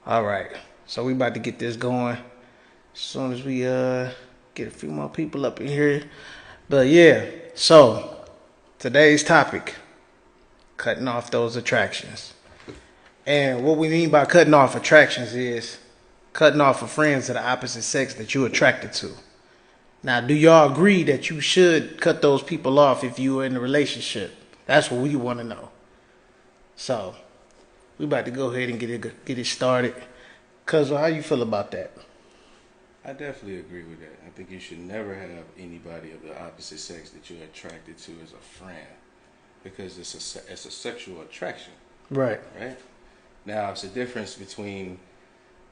All right. So we about to get this going as soon as we get a few more people up in here. But yeah, so today's topic, cutting off those attractions. And what we mean by cutting off attractions is cutting off of friends of the opposite sex that you're attracted to. Now, do y'all agree that you should cut those people off if you are in a relationship? That's what we want to know. So, we about to go ahead and get it started. Cuz, how you feel about that? I definitely agree with that. I think you should never have anybody of the opposite sex that you're attracted to as a friend, because it's a sexual attraction, Right. right? Now, it's a difference between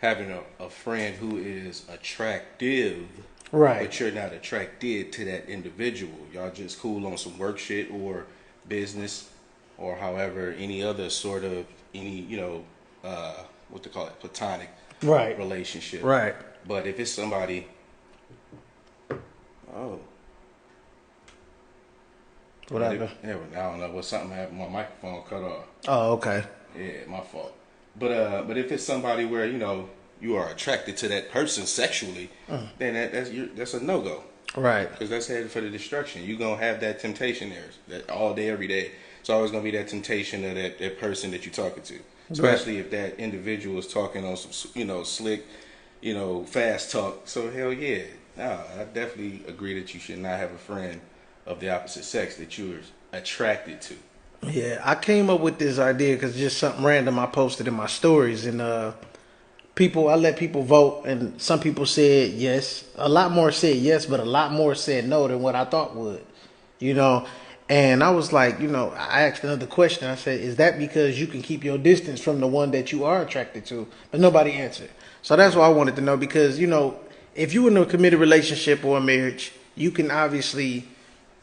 having a friend who is attractive, Right. but you're not attracted to that individual. Y'all just cool on some work shit or business, or however any other sort of what they call it, platonic Right. relationship. Right. But if it's somebody, oh, What happened? I don't know what something happened. My microphone cut off. Oh, okay. Yeah, my fault. But if it's somebody where you are attracted to that person sexually, then that's a no go, Right. because that's headed for the destruction. You're gonna have that temptation there, that all day, every day. It's always gonna be that temptation of that person that you're talking to, especially if that individual is talking on some slick, fast talk. So hell yeah, no, I definitely agree that you should not have a friend of the opposite sex that you're attracted to. Yeah, I came up with this idea because just something random I posted in my stories, and I let people vote, and some people said yes. A lot more said yes, but a lot more said no than what I thought would. You know, and I was like, I asked another question. I said, "Is that because you can keep your distance from the one that you are attracted to?" But nobody answered. So that's what I wanted to know, because if you're in a committed relationship or a marriage, you can obviously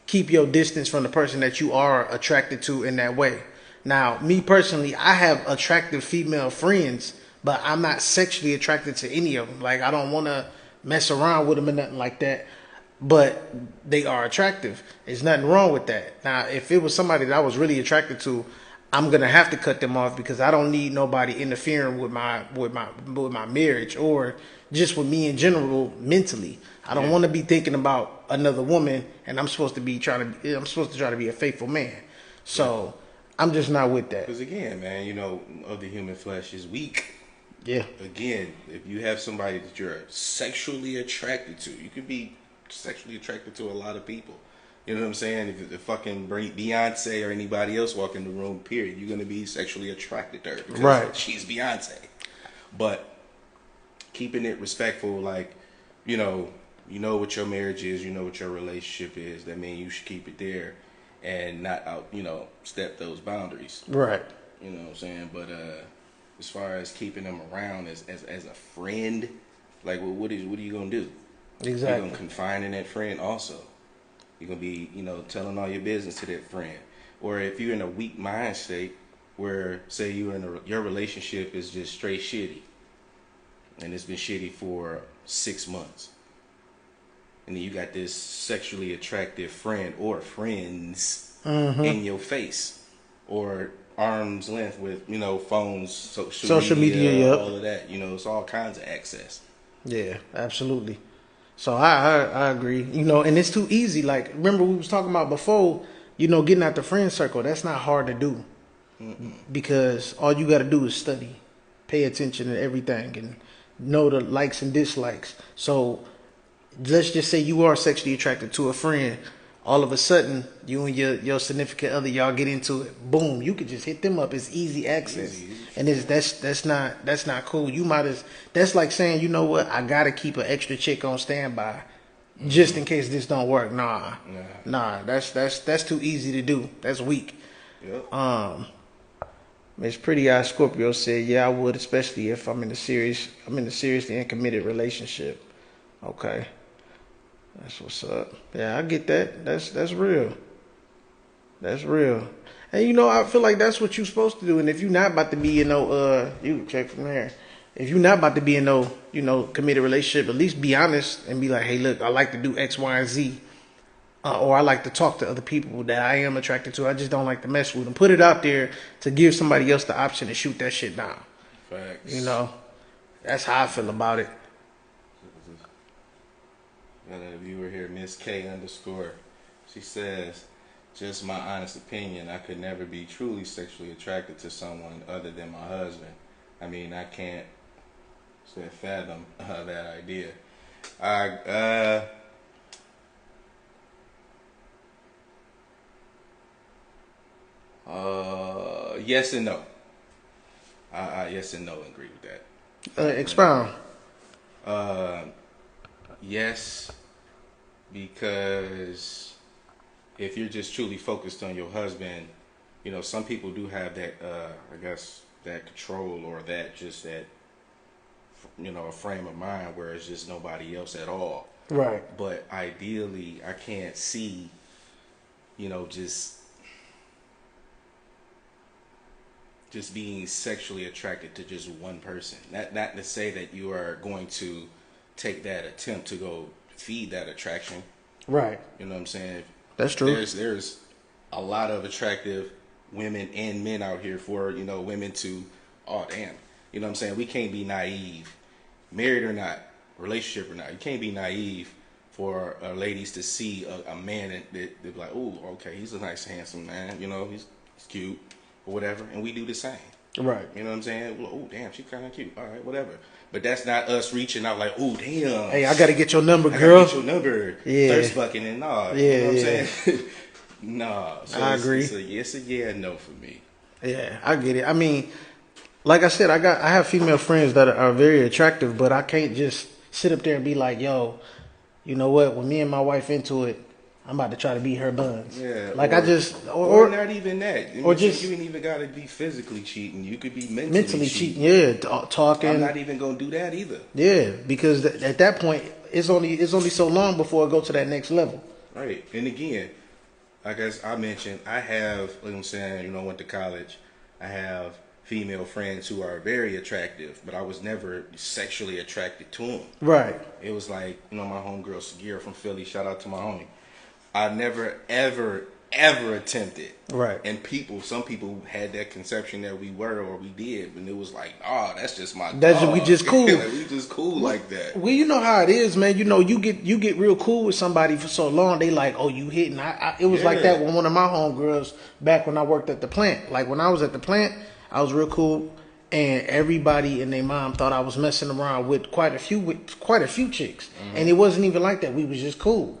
keep your distance from the person that you are attracted to in that way. Now, me personally, I have attractive female friends, but I'm not sexually attracted to any of them. Like, I don't want to mess around with them or nothing like that. But they are attractive. There's nothing wrong with that. Now, if it was somebody that I was really attracted to, I'm gonna have to cut them off, because I don't need nobody interfering with my marriage, or just with me in general mentally. I don't Yeah. want to be thinking about another woman, and I'm supposed to try to be a faithful man. So I'm just not with that. Because again, man, of the human flesh is weak. Yeah. Again, if you have somebody that you're sexually attracted to, you could be sexually attracted to a lot of people. You know what I'm saying? If fucking Beyonce or anybody else walk in the room, period, you're gonna be sexually attracted to her because Right. she's Beyonce. But keeping it respectful, like what your marriage is, what your relationship is. That means you should keep it there and not step those boundaries. Right. You know what I'm saying? But as far as keeping them around as a friend, like, well, what are you gonna do? You're Exactly. gonna confine in that friend also. You're gonna be, telling all your business to that friend. Or if you're in a weak mind state where, say, your relationship is just straight shitty, and it's been shitty for 6 months, and then you got this sexually attractive friend or friends in your face, or arm's length with phones, social media, yep. all of that. It's all kinds of access. Yeah, absolutely. So I agree. And it's too easy. Like, remember we was talking about before, getting out the friend circle. That's not hard to do. Because all you got to do is study, pay attention to everything, and know the likes and dislikes. So let's just say you are sexually attracted to a friend. All of a sudden, you and your significant other, y'all get into it. Boom, you could just hit them up. It's easy access, Easy. and that's not cool. That's like saying, you know what, I gotta keep an extra chick on standby, just in case this don't work. Nah, that's too easy to do. That's weak. Yep. Miss Pretty Eye Scorpio said, "Yeah, I would, especially if I'm in a seriously and committed relationship." Okay. That's what's up. Yeah, I get that. That's real. That's real. And I feel like that's what you're supposed to do. And if you're not about to be in you can check from there. If you're not about to be in committed relationship, at least be honest and be like, hey, look, I like to do X, Y, and Z. Or I like to talk to other people that I am attracted to. I just don't like to mess with them. Put it out there to give somebody else the option to shoot that shit down. Facts. You know? That's how I feel about it. Got a viewer here, Miss K _ She says, just my honest opinion, I could never be truly sexually attracted to someone other than my husband. I mean, I can't fathom that idea. Yes and no. Yes and no agree with that. Expound. Yes, because if you're just truly focused on your husband, you know, some people do have that, I guess, that control or that just that, you know, a frame of mind where it's just nobody else at all. Right. But ideally, I can't see, you know, just being sexually attracted to just one person. Not to say that you are going to take that attempt to go feed that attraction. Right. You know what I'm saying? That's true. There's a lot of attractive women and men out here for, you know, women to, oh damn. You know what I'm saying? We can't be naive. Married or not, relationship or not. You can't be naive for ladies to see a man and they're like, oh, okay, he's a nice, handsome man. You know, he's cute or whatever. And we do the same. Right. You know what I'm saying? Well, oh, damn, she's kind of cute. All right, whatever. But that's not us reaching out like, oh, damn. Hey, I got to get your number, girl. I got to get your number. Yeah. Thirst bucking and nah. Yeah, you know what I'm yeah. saying? Nah. So I agree. It's a yeah and no for me. Yeah, I get it. I mean, like I said, I have female friends that are very attractive, but I can't just sit up there and be like, yo, you know what? When me and my wife into it, I'm about to try to beat her buns. Yeah. Like or not even that. Or just you ain't even got to be physically cheating. You could be mentally cheating. Yeah, talking. I'm not even gonna do that either. Yeah, because at that point, it's only so long before I go to that next level. Right. And again, like as I mentioned, I have, like I'm saying, you know, went to college. I have female friends who are very attractive, but I was never sexually attracted to them. Right. It was like, you know, my homegirl Sagira from Philly. Shout out to my homie. I never, ever attempted. Right. And some people had that conception that we were or we did, and it was like, oh, that's just my That's dog. we just cool. Like, we just cool like that. Well, you know how it is, man. You know, you get real cool with somebody for so long, they like, oh, you hitting. It was like that with one of my homegirls back when I worked at the plant. Like when I was at the plant, I was real cool, and everybody and their mom thought I was messing around with quite a few chicks, and it wasn't even like that. We was just cool,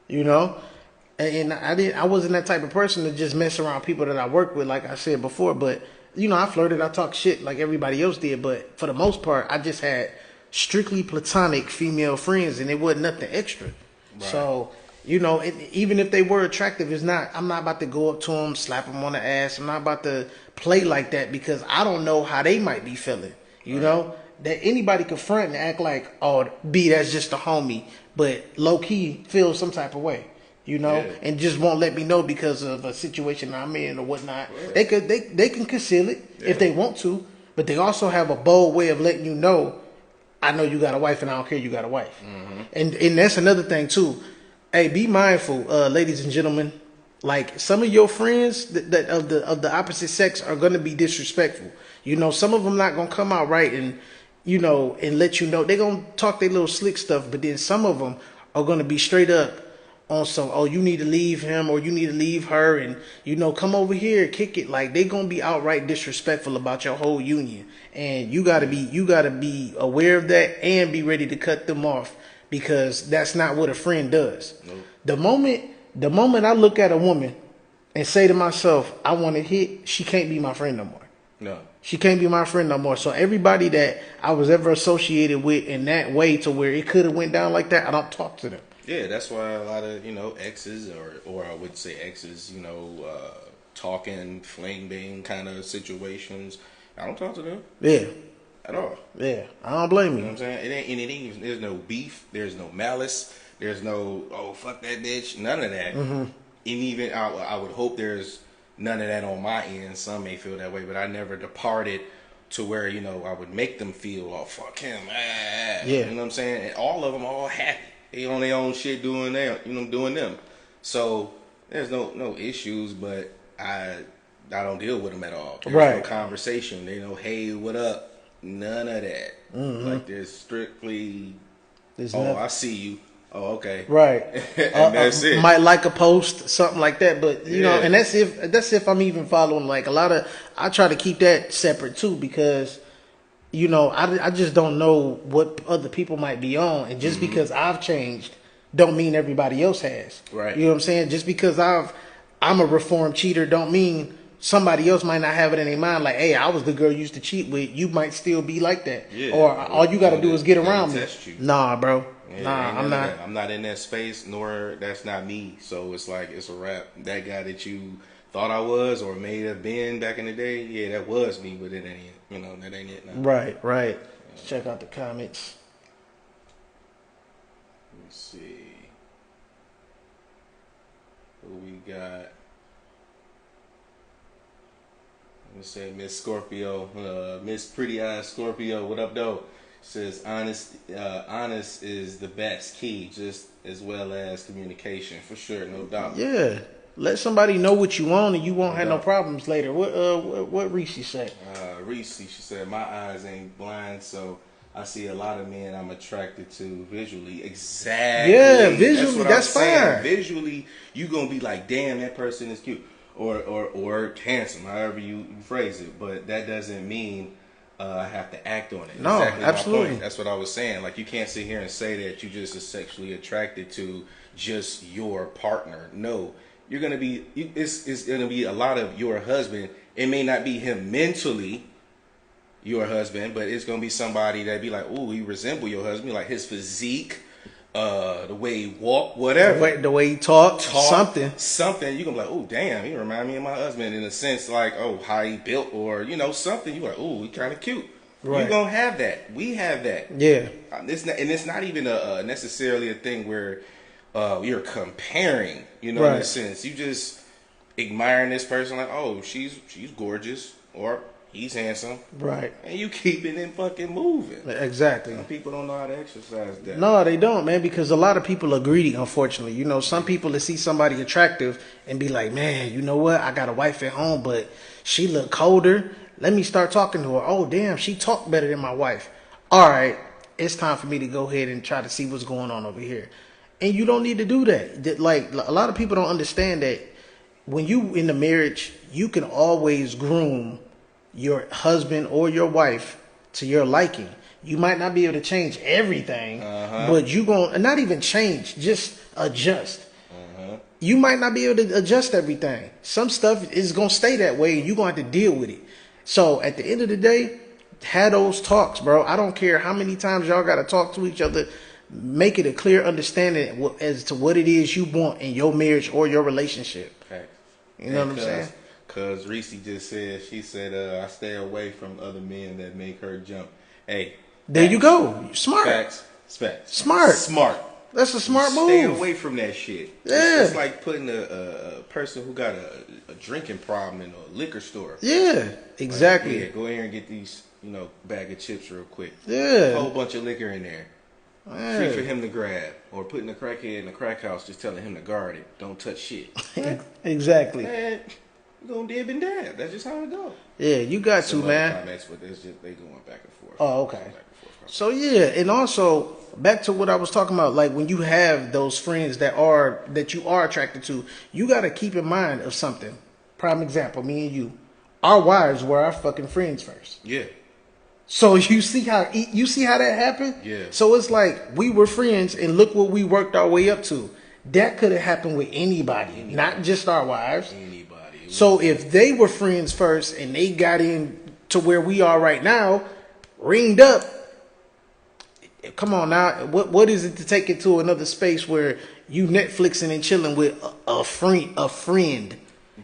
you know. And I wasn't that type of person to just mess around people that I worked with, like I said before. But you know, I flirted, I talked shit like everybody else did. But for the most part, I just had strictly platonic female friends, and it wasn't nothing extra. Right. So you know, even if they were attractive, I'm not about to go up to them, slap them on the ass. I'm not about to play like that because I don't know how they might be feeling. You know, that anybody can front and act like, oh, that's just a homie, but low key feel some type of way. You know, and just won't let me know because of a situation I'm in or whatnot. Yeah. They can conceal it if they want to, but they also have a bold way of letting you know, I know you got a wife and I don't care you got a wife. Mm-hmm. And that's another thing too. Hey, be mindful, ladies and gentlemen. Like some of your friends that of the opposite sex are gonna be disrespectful. You know, some of them not gonna come out right and you know and let you know. They're gonna talk their little slick stuff, but then some of them are gonna be straight up on some, oh, you need to leave him or you need to leave her and, you know, come over here, kick it. Like, they going to be outright disrespectful about your whole union. And you got to be aware of that and be ready to cut them off because that's not what a friend does. Nope. The moment I look at a woman and say to myself, I want to hit, she can't be my friend no more. No. She can't be my friend no more. So everybody that I was ever associated with in that way to where it could have went down like that, I don't talk to them. Yeah, that's why a lot of, you know, exes or I would say exes, you know, talking, fling bang kind of situations. I don't talk to them. Yeah. At all. Yeah. I don't blame you. You know what I'm saying? It ain't there's no beef, there's no malice, there's no, oh, fuck that bitch, none of that. Mm-hmm. And even, I would hope there's none of that on my end. Some may feel that way, but I never departed to where, you know, I would make them feel, oh, fuck him. Yeah. You know what I'm saying? And all of them are all happy. They on their own shit doing them. So there's no issues, but I don't deal with them at all. There's no conversation. They know, hey, what up? none of that. Like there's strictly, There's oh, nothing. I see you. Oh, okay. Right. And that's it. Might like a post, something like that, but you know, Yeah. and that's if I'm even following. Like a lot of, I try to keep that separate too because, you know, I just don't know what other people might be on, and just because I've changed, don't mean everybody else has. Right. You know what I'm saying? Just because I'm a reformed cheater, don't mean somebody else might not have it in their mind. Like, hey, I was the girl you used to cheat with. You might still be like that. Yeah. Or all you got to do is get Let me around me. test you. Nah, bro. Yeah, Nah, ain't I'm none of not. that. I'm not in that space, nor that's not me. So it's like it's a wrap. That guy that you thought I was or may have been back in the day, yeah, that was me, but it ain't. You know, that ain't it now. Right, right. Let's check out the comments. Let me see. Who we got? Let me say Miss Scorpio, Miss Pretty Eyes Scorpio. What up, though? Says honest is the best key, just as well as communication, for sure, no doubt. Yeah. Let somebody know what you want and you won't have no doubt. problems later. What Reese say? Reese, she said, my eyes ain't blind, so I see a lot of men I'm attracted to visually. Exactly. Yeah, visually, what that's I'm saying. fine. Visually, you gonna be like, damn, that person is cute, or handsome, however you phrase it. But that doesn't mean I have to act on it. No, exactly absolutely. My point. That's what I was saying. Like, you can't sit here and say that you just are sexually attracted to just your partner. No, you're gonna be. It's gonna be a lot of your husband. It may not be him mentally, your husband, but it's gonna be somebody that be like, ooh, he resemble your husband, like his physique, the way he walk, whatever. The way he talked, something. You gonna be like, oh damn, he remind me of my husband in a sense, like, oh, how he built, or you know, something. You like, oh, he kind of cute. Right. You gonna have that. We have that. Yeah. It's not even necessarily a thing where you're comparing. You know, Right. in a sense, you just admiring this person, like, oh, she's gorgeous, or he's handsome. Right. And you keep it in fucking moving. Exactly. Some people don't know how to exercise that. No, they don't, man, because a lot of people are greedy, unfortunately. You know, some people that see somebody attractive and be like, man, you know what? I got a wife at home, but she look colder. Let me start talking to her. Oh, damn, she talk better than my wife. All right, it's time for me to go ahead and try to see what's going on over here. And you don't need to do that. Like, a lot of people don't understand that when you in the marriage, you can always groom your husband or your wife to your liking. You might not be able to change everything, but you gonna not even change, just adjust. You might not be able to adjust everything. Some stuff is gonna stay that way, and you gonna have to deal with it. So at the end of the day, have those talks, bro. I don't care how many times y'all gotta talk to each other. Make it a clear understanding as to what it is you want in your marriage or your relationship. Okay. You know what I'm saying? Cause Reese just said, she said, I stay away from other men that make her jump. Hey, There you go. Smart. Facts. Smart. That's a smart move. Stay away from that shit. Yeah. It's like putting a person who got a drinking problem in a liquor store. Yeah, exactly. Like, yeah, go in here and get these, bag of chips real quick. Yeah. A whole bunch of liquor in there. Yeah. Free for him to grab. Or putting a crackhead in the crack house, just telling him to guard it. Don't touch shit. Exactly. Man, you gonna dib and dab. That's just how it goes. Yeah, you got Some to, other man. comments, but it's just they going back and forth. Oh, okay. Back and forth. So yeah, and also back to what I was talking about, like when you have those friends that you are attracted to, you got to keep in mind of something. Prime example, me and you, our wives were our fucking friends first. Yeah. So you see how that happened? Yeah. So it's like we were friends, and look what we worked our way up to. That could have happened with anybody, not just our wives. Anybody. So if they were friends first and they got in to where we are right now, ringed up, come on now, what is it to take it to another space where you Netflixing and chilling with a friend?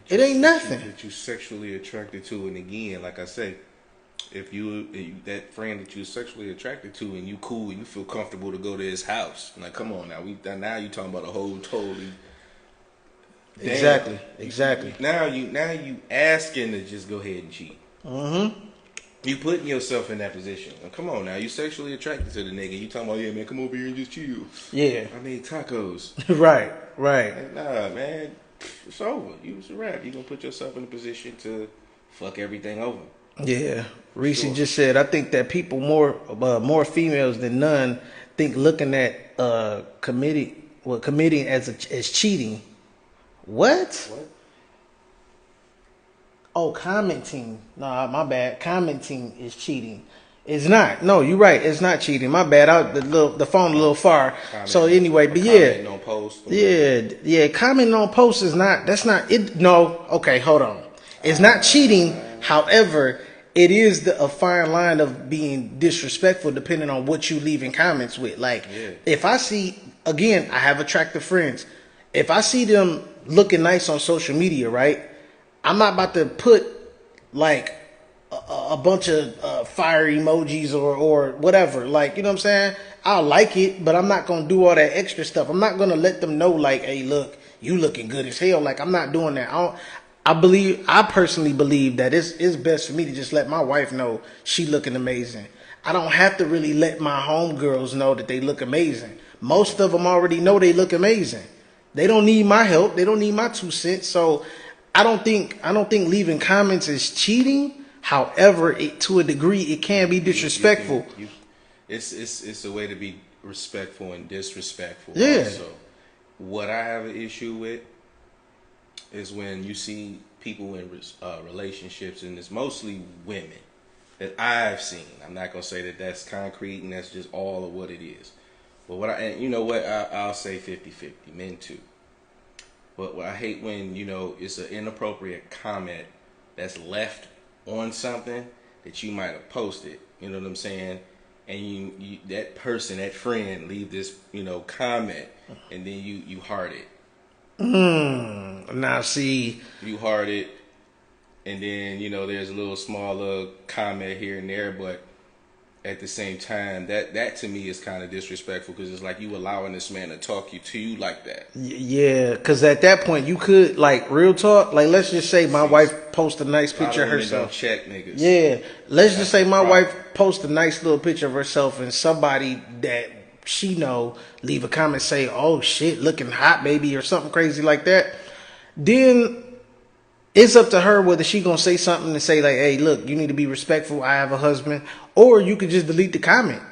It ain't nothing. That you sexually attracted to, and again, like I say, if you that friend that you're sexually attracted to, and you cool, and you feel comfortable to go to his house, like come on now, you talking about a whole totally. Exactly. Now you asking to just go ahead and cheat. You putting yourself in that position. Now, come on now, you sexually attracted to the nigga. You talking about, yeah man, come over here and just chill. Yeah. I mean tacos. Right. Like, nah, man, it's over. You was a rap. You gonna put yourself in a position to fuck everything over. Yeah, Reese Sure. just said. I think that people more females than none think looking at committing as cheating. What? What? Oh, commenting. Nah, my bad. Commenting is cheating. It's not. No, you're right. It's not cheating. My bad. The phone a little far. So anyway, but yeah, Commenting on posts. yeah. Commenting on posts is not. That's not it. No. Okay, hold on. It's not cheating. However, it is a fine line of being disrespectful depending on what you leave in comments with. Like, Yeah. if I see, again, I have attractive friends. If I see them looking nice on social media, right? I'm not about to put like a bunch of fire emojis or whatever. Like, you know what I'm saying? I'll like it, but I'm not going to do all that extra stuff. I'm not going to let them know, like, hey, look, you looking good as hell. Like, I'm not doing that. I personally believe that it's best for me to just let my wife know she looking amazing. I don't have to really let my homegirls know that they look amazing. Most of them already know they look amazing. They don't need my help. They don't need my 2 cents. So I don't think leaving comments is cheating. However, to a degree, it can be disrespectful. It's a way to be respectful and disrespectful. Yeah. Also, what I have an issue with is when you see people in relationships, and it's mostly women that I've seen. I'm not gonna say that that's concrete and that's just all of what it is. But and you know what, I'll say 50-50, men too. But what I hate when, it's an inappropriate comment that's left on something that you might have posted. You know what I'm saying? And you that person, that friend, leave this, comment, and then you heart it. Now see, You heart it, and then there's a little smaller comment here and there, but at the same time, that to me is kind of disrespectful because it's like you allowing this man to talk to you like that. yeah, because at that point you could, like, real talk. Like, let's just say my wife post a nice picture of herself. Don't check niggas. Yeah, let's just say my problem. wife post a nice little picture of herself, and somebody that she know leave a comment, say, "Oh shit, looking hot, baby," or something crazy like that. Then it's up to her whether she gonna say something and say, like, "Hey, look, you need to be respectful. I have a husband," or you could just delete the comment.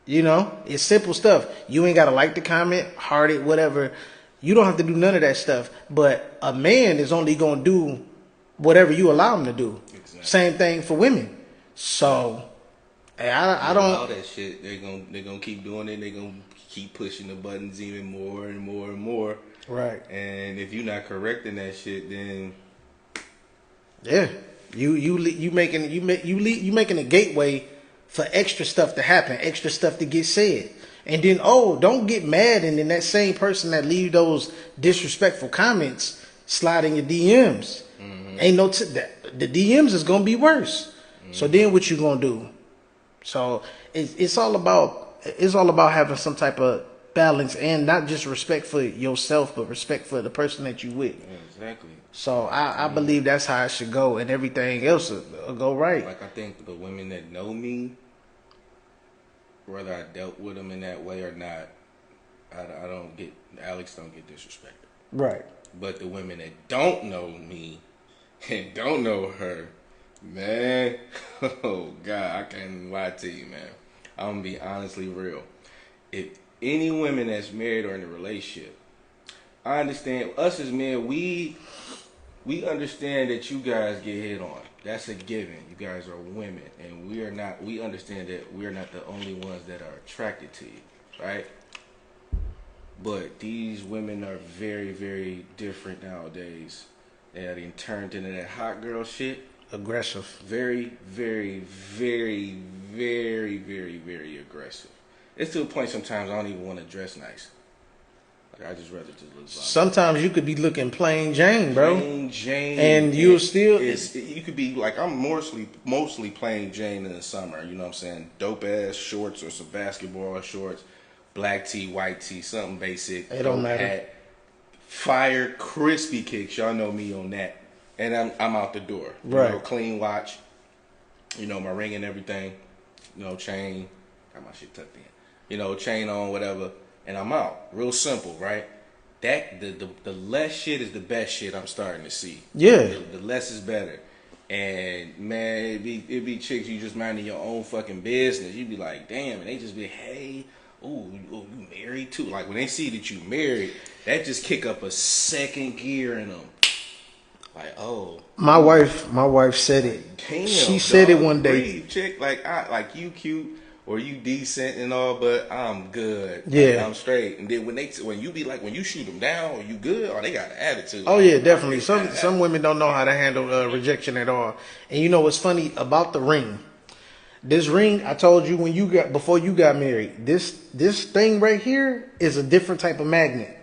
It's simple stuff. You ain't gotta like the comment, heart it, whatever. You don't have to do none of that stuff. But a man is only gonna do whatever you allow him to do. Exactly. Same thing for women. So, hey, I don't. All that shit, they're gonna keep doing it. They're gonna keep pushing the buttons even more and more and more. Right. And if you're not correcting that shit, then Yeah, you making a gateway for extra stuff to happen, extra stuff to get said, and then don't get mad, and then that same person that leave those disrespectful comments slide in your DMs. Ain't no the DMs is gonna be worse. So then what you gonna do? So it's all about having some type of balance and not just respect for yourself, but respect for the person that you with. yeah, exactly. So I believe that's how it should go, and everything else will go right. Like, I think the women that know me, whether I dealt with them in that way or not, Alex don't get disrespected. Right. But the women that don't know me and don't know her, man, oh God, I can't even lie to you, man. I'm gonna be honestly real. If any women that's married or in a relationship, I understand us as men, we understand that you guys get hit on. That's a given. You guys are women, and we understand that we're not the only ones that are attracted to you, right? But these women are very, very different nowadays. They are turned into that hot girl shit. Aggressive. Very, very, very, very, very, very aggressive. It's to a point sometimes I don't even want to dress nice. Like, I just rather just look. Sometimes you could be looking plain Jane, bro. Plain Jane, and you'll still. You could be like, I'm mostly plain Jane in the summer. You know what I'm saying? Dope ass shorts or some basketball shorts, black tee, white tee, something basic. It don't matter. Hat, fire, crispy kicks. Y'all know me on that. And I'm out the door. Right. Clean watch. My ring and everything. Chain. Got my shit tucked in. Chain on, whatever. And I'm out. Real simple, right? That the less shit is the best shit I'm starting to see. Yeah. The less is better. And man, it be chicks you just minding your own fucking business. You be like, damn, and they just be, hey, you married too? Like when they see that you married, that just kick up a second gear in them. Like, oh, My wife said it. damn, She said dog, it one day. breathe, chick. Like you cute or you decent and all, but I'm good. Yeah. Like, I'm straight. And then when you be like, when you shoot them down, or you good, or they got an attitude. Oh yeah, definitely. They got Some women don't know how to handle rejection at all. And you know what's funny about the ring? This ring, I told you before you got married. This thing right here is a different type of magnet.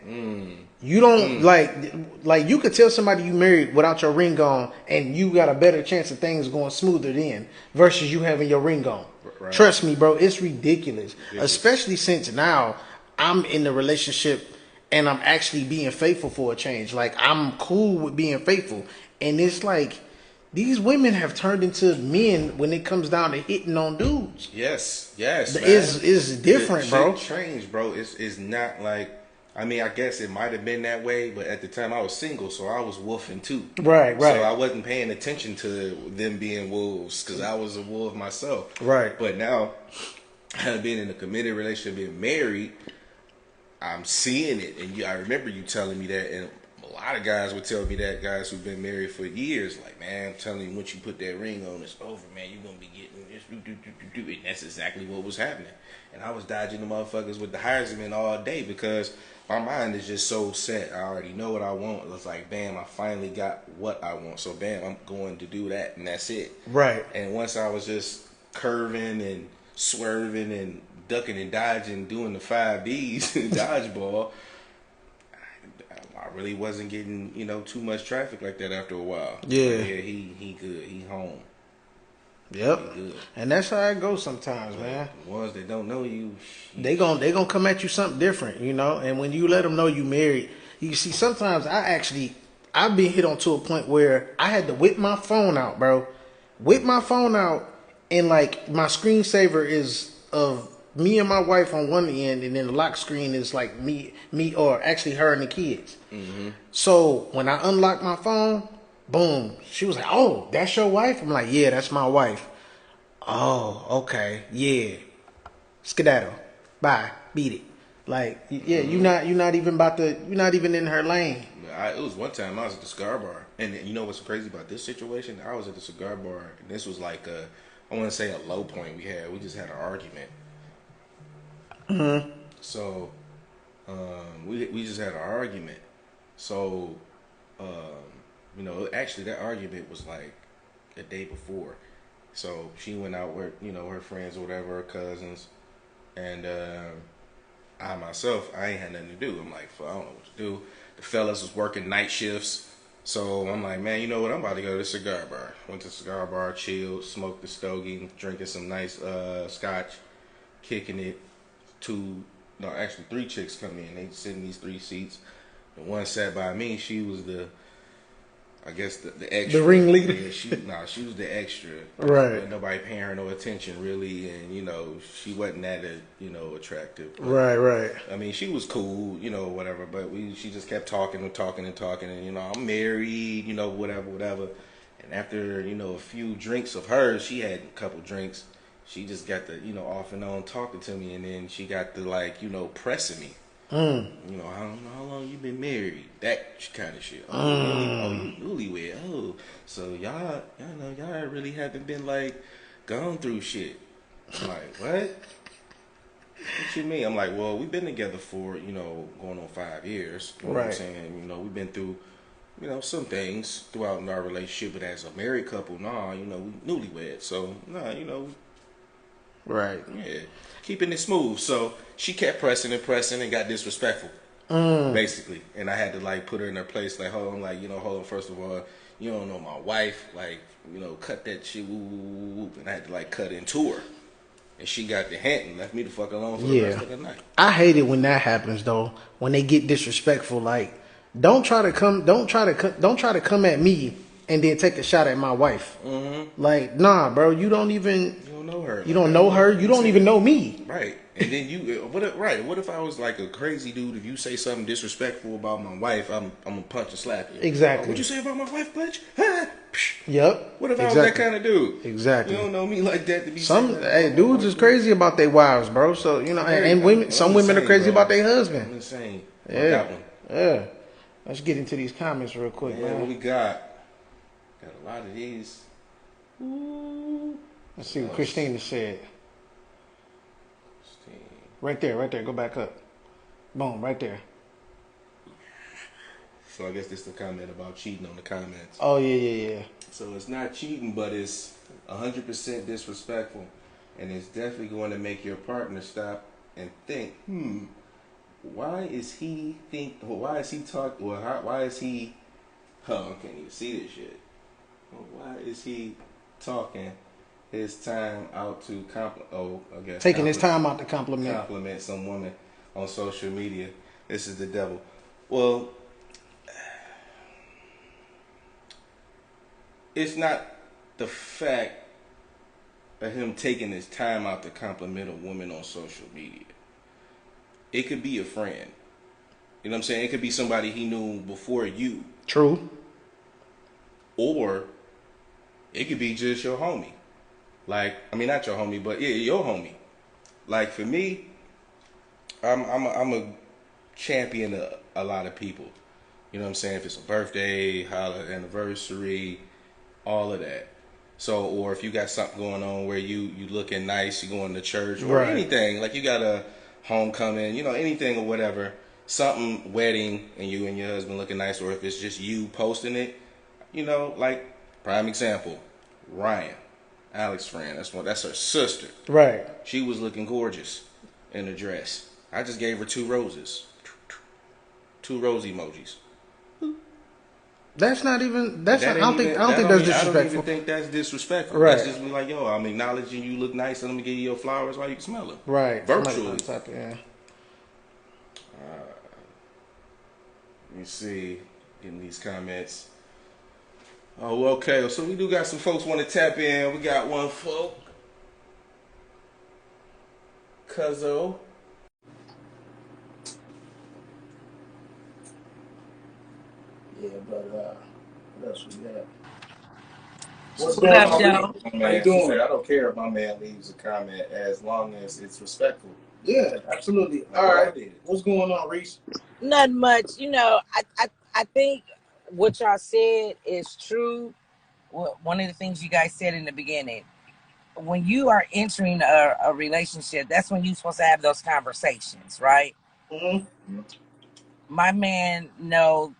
You don't like you could tell somebody you married without your ring on, and you got a better chance of things going smoother then versus you having your ring on. Right. Trust me, bro, it's ridiculous. Especially since now I'm in the relationship and I'm actually being faithful for a change. Like I'm cool with being faithful, and it's like these women have turned into men when it comes down to hitting on dudes. Yes, man. It's different, bro. Change, bro. It's not like. I mean, I guess it might have been that way, but at the time I was single, so I was wolfing too. Right. So I wasn't paying attention to them being wolves because I was a wolf myself. Right. But now, being in a committed relationship, being married, I'm seeing it, and I remember you telling me that, and a lot of guys would tell me that, guys who've been married for years, like, man, I'm telling you, once you put that ring on, it's over, man. You're gonna be getting this, and that's exactly what was happening. And I was dodging the motherfuckers with the Heisman all day because my mind is just so set. I already know what I want. It's like, bam, I finally got what I want. So, bam, I'm going to do that, and that's it. Right. And once I was just curving and swerving and ducking and dodging, doing the 5Ds in dodgeball, I really wasn't getting, too much traffic like that after a while. Yeah. But yeah, he good. He home. Yep. He good. And that's how it goes sometimes, man. The ones that don't know you, They gonna come at you something different, And when you let them know you married, you see. Sometimes I've been hit on to a point where I had to whip my phone out, bro. Whip my phone out, and like my screensaver is of me and my wife on one end, and then the lock screen is like me, or actually her and the kids. Mm-hmm. So when I unlocked my phone, boom, she was like, "Oh, that's your wife?" I'm like, "Yeah, that's my wife." Oh, okay, yeah. Skedaddle, bye, beat it. Like, yeah, you're not even in her lane. It was one time I was at the cigar bar, and you know what's crazy about this situation? I was at the cigar bar, and this was like I want to say a low point we had. We just had an argument. Mm-hmm. So, we just had an argument. So, actually that argument was like the day before. So she went out with, her friends or whatever, her cousins, and I myself, I ain't had nothing to do. I'm like, I don't know what to do. The fellas was working night shifts, so I'm like, man, you know what? I'm about to go to the cigar bar. Went to the cigar bar, chilled, smoked the stogie, drinking some nice scotch, kicking it. Three chicks come in. They sit in these 3 seats. The one sat by me. She was the extra. The ringleader? Yeah, she was the extra. Right. Nobody paying her no attention, really, and, she wasn't that, attractive. But, Right. I mean, she was cool, whatever, but she just kept talking, and, I'm married, whatever. And after, a few drinks of hers, she had a couple drinks, she just got the, off and on talking to me, and then she got the, pressing me. I don't know how long you been married. That kind of shit. Oh, you newlywed. Oh, so y'all really haven't been gone through shit. I'm like, what? What you mean? I'm like, well, we've been together for going on 5 years. You know what I'm saying? We've been through some things throughout our relationship, but as a married couple, we newlywed. So Right. Yeah. Keeping it smooth. So she kept pressing and got disrespectful. Basically. And I had to put her in her place, hold on, first of all, you don't know my wife, cut that shit, woo. And I had to cut into her. And she got the hint and left me the fuck alone for the rest of the night. I hate it when that happens though. When they get disrespectful, don't try to come at me and then take a shot at my wife. Mm-hmm. Nah, bro, you don't know her. You Like, don't I know don't her. know. You don't even know me. Right. And then what if I was like a crazy dude? If you say something disrespectful about my wife, I'm gonna punch and slap you. Oh, Exactly. what you say about my wife, bitch? Huh? Yep. What if I was that Exactly. kind of dude? Exactly. You don't know me like that to be saying Some that about my dudes is wife, bitch. crazy about their wives, bro. So and women. I'm Some women are insane, crazy bro. about their husband. I'm insane on Yeah. that one. Yeah. Let's get into these comments real quick, Man, what man. we got? Got a lot of these. Ooh. Let's see what Christina said. Right there, right there. Go back up. Boom, right there. So I guess this is the comment about cheating on the comments. Oh yeah. So it's not cheating, but it's 100% disrespectful, and it's definitely going to make your partner stop and think, why is he think? Or why is he talk? Or why is he? Oh, I can't even see this shit. Why is he talking his time out to Taking his time out to compliment some woman on social media? This is the devil. Well, it's not the fact of him taking his time out to compliment a woman on social media. It could be a friend. You know what I'm saying? It could be somebody he knew before you. True. Or it could be just your homie. Like, I mean, not your homie, but yeah, your homie. Like for me, I'm a champion of a lot of people. You know what I'm saying? If it's a birthday, holiday, anniversary, all of that. So, or if you got something going on where you looking nice, you going to church or Right. anything, like you got a homecoming, anything or whatever, something wedding, and you and your husband looking nice, or if it's just you posting it, like prime example, Ryan, Alex's friend, that's her sister. Right. She was looking gorgeous in a dress. I just gave her 2 roses, 2 rose emojis. That's not even. That's That not. ain't I don't think. even. I don't That think don't that's even, I don't even disrespectful. think that's disrespectful. Right. That's just be like, yo, I'm acknowledging you look nice, and let me give you your flowers while you can smell them. Right. Virtually. Yeah. Let me see. Getting these comments. Oh, okay. So we do got some folks want to tap in. We got one folk. Cuzzo. Yeah, but what else we got? What's What going up, on, Joe? Reese? How you doing? I don't care if my man leaves a comment as long as it's respectful. Yeah, absolutely. Like All what I right. did. What's going on, Reese? Not much. I think what y'all said is true. One of the things you guys said in the beginning, when you are entering a relationship, that's when you're supposed to have those conversations, right? Mm-hmm. My man know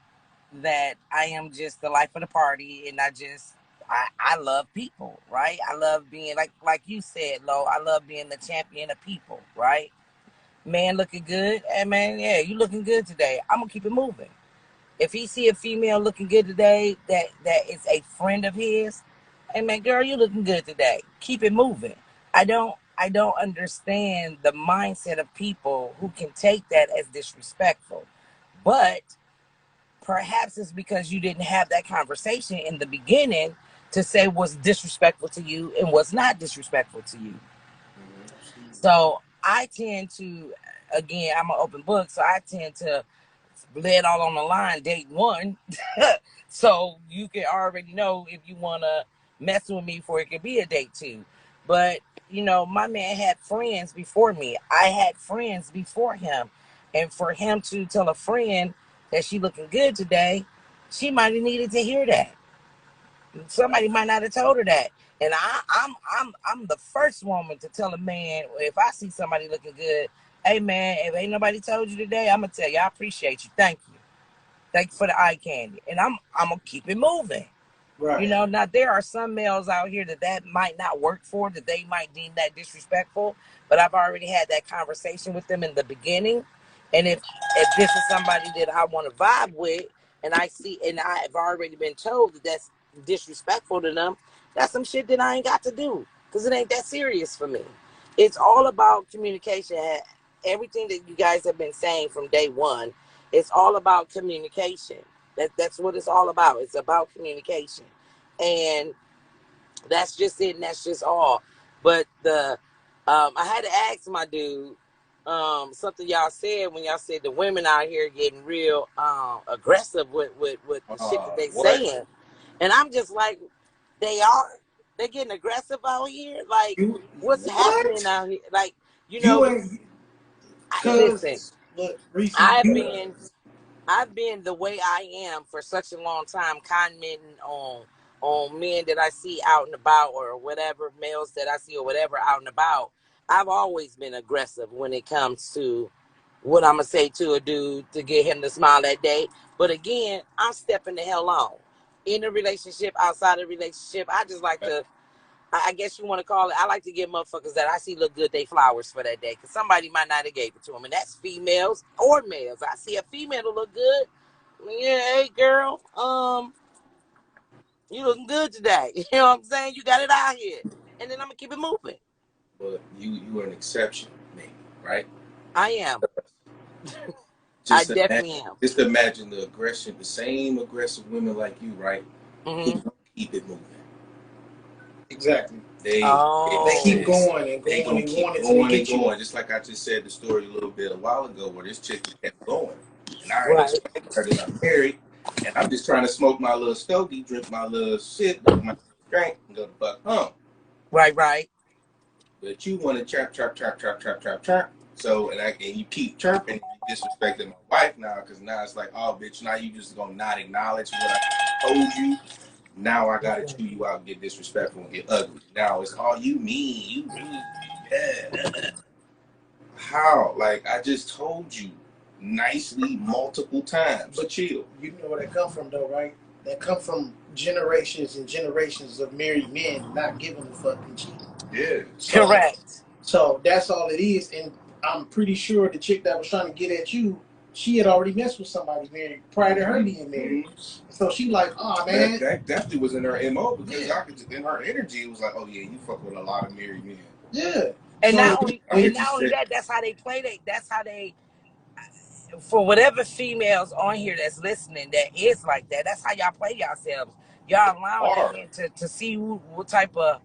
that I am just the life of the party, and I love people, right? I love being like you said, Lo. I love being the champion of people, right? Man looking good, hey man, yeah, you looking good today. I'm gonna keep it moving. If he see a female looking good today, that is a friend of his, hey man, girl, you looking good today. Keep it moving. I don't understand the mindset of people who can take that as disrespectful. But perhaps it's because you didn't have that conversation in the beginning to say what's disrespectful to you and what's not disrespectful to you. So I tend to, again, I'm an open book, so I tend to lay it all on the line date one. So you can already know if you want to mess with me for it could be a date two. But, my man had friends before me. I had friends before him. And for him to tell a friend that she looking good today, she might have needed to hear that. Somebody might not have told her that. And I'm the first woman to tell a man if I see somebody looking good, hey man, if ain't nobody told you today, I'm gonna tell you I appreciate you. Thank you. Thank you for the eye candy. And I'm gonna keep it moving. Right. Now there are some males out here that might not work for, that they might deem that disrespectful, but I've already had that conversation with them in the beginning. And if this is somebody that I want to vibe with, and I've already been told that that's disrespectful to them, that's some shit that I ain't got to do because it ain't that serious for me. It's all about communication. Everything that you guys have been saying from day one, it's all about communication. That's what it's all about. It's about communication. And that's just it, and that's just all. But I had to ask my dude something y'all said when y'all said the women out here getting real aggressive with the shit that they What? saying, and I'm just like, they are. They're getting aggressive out here. Like, what's happening out here? Like, you know, ain't listen, look, Reese, I've been the way I am for such a long time, commenting on men that I see out and about or whatever, males that I see or whatever out and about. I've always been aggressive when it comes to what I'm gonna say to a dude to get him to smile that day. But again, I'm stepping the hell on. In a relationship, outside of a relationship, I just like to, I guess you want to call it, I like to give motherfuckers that I see look good they flowers for that day. Because somebody might not have gave it to them. And that's females or males. I see a female to look good. Yeah, hey girl, you looking good today. You know what I'm saying? You got it out here. And then I'm gonna keep it moving. But you are an exception, maybe, right? I am. Just I definitely am. Just imagine the aggression, the same aggressive women like you, right? Mm-hmm. Who don't keep it moving. exactly. They keep going and they going gonna and keep going going until and going. Just like I just said the story a little bit a while ago where this chick kept going. And I already explained to her that I'm married and I'm just trying to smoke my little stogie, drink my little shit, lick my drink, and go to fuck home. Right. But you want to chirp. So and you keep chirping, you disrespecting my wife now because now it's like, oh bitch, now you just gonna not acknowledge what I told you. Now I gotta chew you out and get disrespectful and get ugly. Now it's all you mean, you really, yeah. How? Like I just told you nicely multiple times. But chill. You know where that come from, though, right? That come from generations and generations of married men not giving a fuck and cheating. Yeah. Correct. So that's all it is. And I'm pretty sure the chick that was trying to get at you, she had already messed with somebody married prior to her being married. Mm-hmm. So she like, oh man, that definitely was in her MO because I could in her energy it was like, oh yeah, you fuck with a lot of married men. Yeah. And so, not only that, that's how they play. That's how they, for whatever females on here that's listening that is like that. That's how y'all play yourselves. Y'all allowing them to see what type of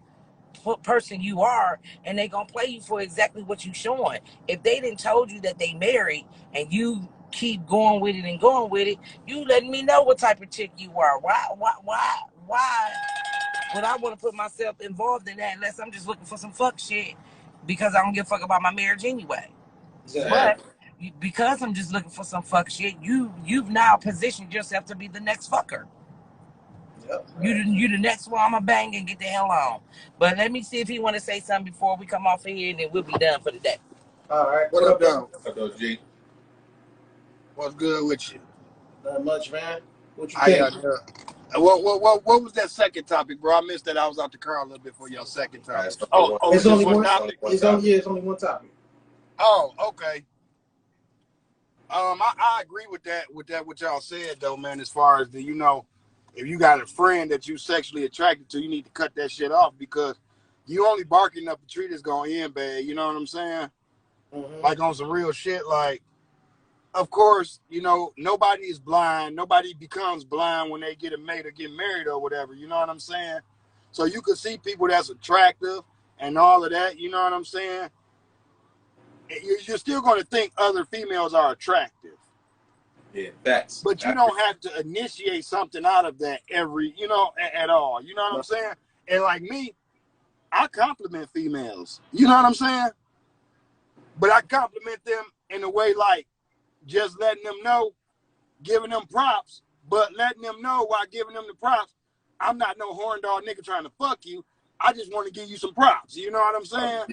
person you are, and they gonna play you for exactly what you showing. If they didn't told you that they married and you keep going with it, you letting me know what type of chick you are. Why would I want to put myself involved in that unless I'm just looking for some fuck shit because I don't give a fuck about my marriage anyway. Exactly. But because I'm just looking for some fuck shit, you've now positioned yourself to be the next fucker. Yep. You the next one I'ma bang and get the hell on. But let me see if he want to say something before we come off of here, and then we'll be done for the day. All right. What up, though? What up, G? What's good with you? Not much, man. What you think? What was that second topic, bro? I missed that. I was out the car a little bit for your second topic. It's only one topic. It's only one topic. Oh, okay. I agree with what y'all said though, man. As far as the, if you got a friend that you sexually attracted to, you need to cut that shit off because you only barking up a tree that's gonna end bad. You know what I'm saying? Mm-hmm. Like on some real shit. Like, of course, nobody is blind. Nobody becomes blind when they get a mate or get married or whatever. You know what I'm saying? So you can see people that's attractive and all of that. You know what I'm saying? You're still going to think other females are attractive. Yeah, that's. But you don't have to initiate something out of that at all. You know what I'm saying? And like me, I compliment females. You know what I'm saying? But I compliment them in a way like just letting them know, giving them props, but letting them know while giving them the props, I'm not no horn dog nigga trying to fuck you. I just want to give you some props. You know what I'm saying?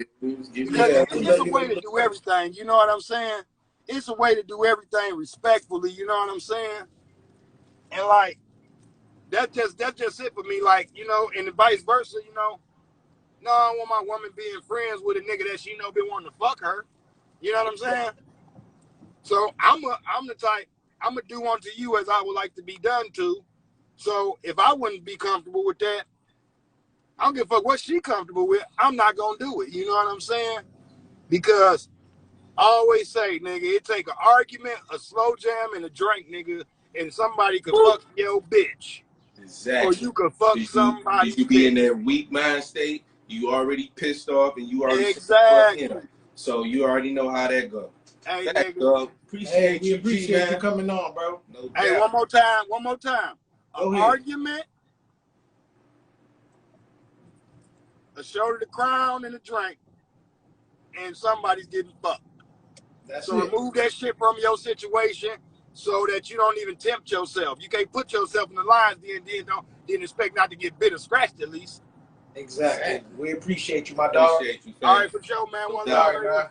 Because it's a way to do everything. You know what I'm saying? It's a way to do everything respectfully. You know what I'm saying? And like, that's just it for me. Like, and vice versa, no, I don't want my woman being friends with a nigga that she been wanting to fuck her. You know what I'm saying? So I'm the type, I'm going to do unto you as I would like to be done to. So if I wouldn't be comfortable with that, I don't give a fuck what she comfortable with. I'm not going to do it. You know what I'm saying? Because I always say, nigga, it take an argument, a slow jam, and a drink, nigga, and somebody could fuck your bitch. Exactly. Or you could fuck somebody. You be in that weak mind state You already pissed off and you already Exactly. him. So you already know how that go. Hey, Thanks, nigga. dog. Appreciate we you, appreciate G, you man. coming on, bro. No Hey, doubt. one more time. Go An ahead. argument, a show to the crown, and a drink, and somebody's getting fucked. That's So it. remove that shit from your situation so that you don't even tempt yourself. You can't put yourself in the lines, then expect not to get bit or scratched at least. Exactly. We appreciate you, my dog. Appreciate you, All fam. right, for sure, man. One All love, right, man. man.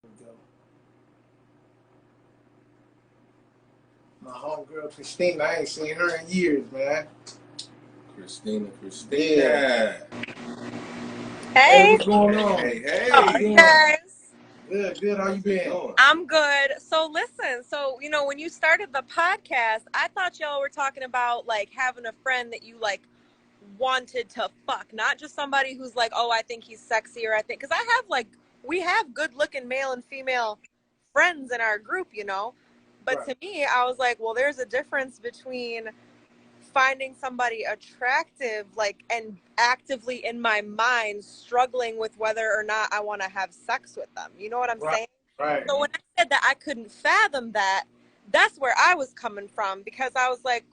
There we go. My homegirl Christina, I ain't seen her in years, man. Christina. Yeah. Hey, Hey, what's going on? Hey. how are you guys? Good. How you been? I'm good. So listen, when you started the podcast, I thought y'all were talking about like having a friend that you like wanted to fuck, not just somebody who's like, oh, I think he's sexy, or I think, because we have good looking male and female friends in our group, but Right. to me, I was like, well, there's a difference between finding somebody attractive, like, and actively in my mind struggling with whether or not I want to have sex with them. You know what I'm saying? Right. So when I said that I couldn't fathom that, that's where I was coming from, because I was like,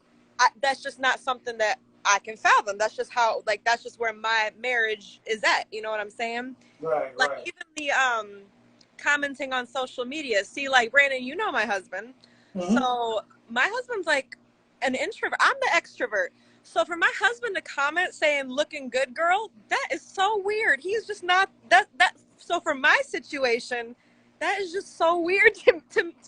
that's just not something that I can fathom. That's just how, like, that's just where my marriage is at. You know what I'm saying? Right. Like, even the commenting on social media. See, like, Brandon, you know my husband. Mm-hmm. So my husband's like an introvert. I'm the extrovert. So for my husband to comment saying "looking good, girl," that is so weird. He's just not that. So for my situation, that is just so weird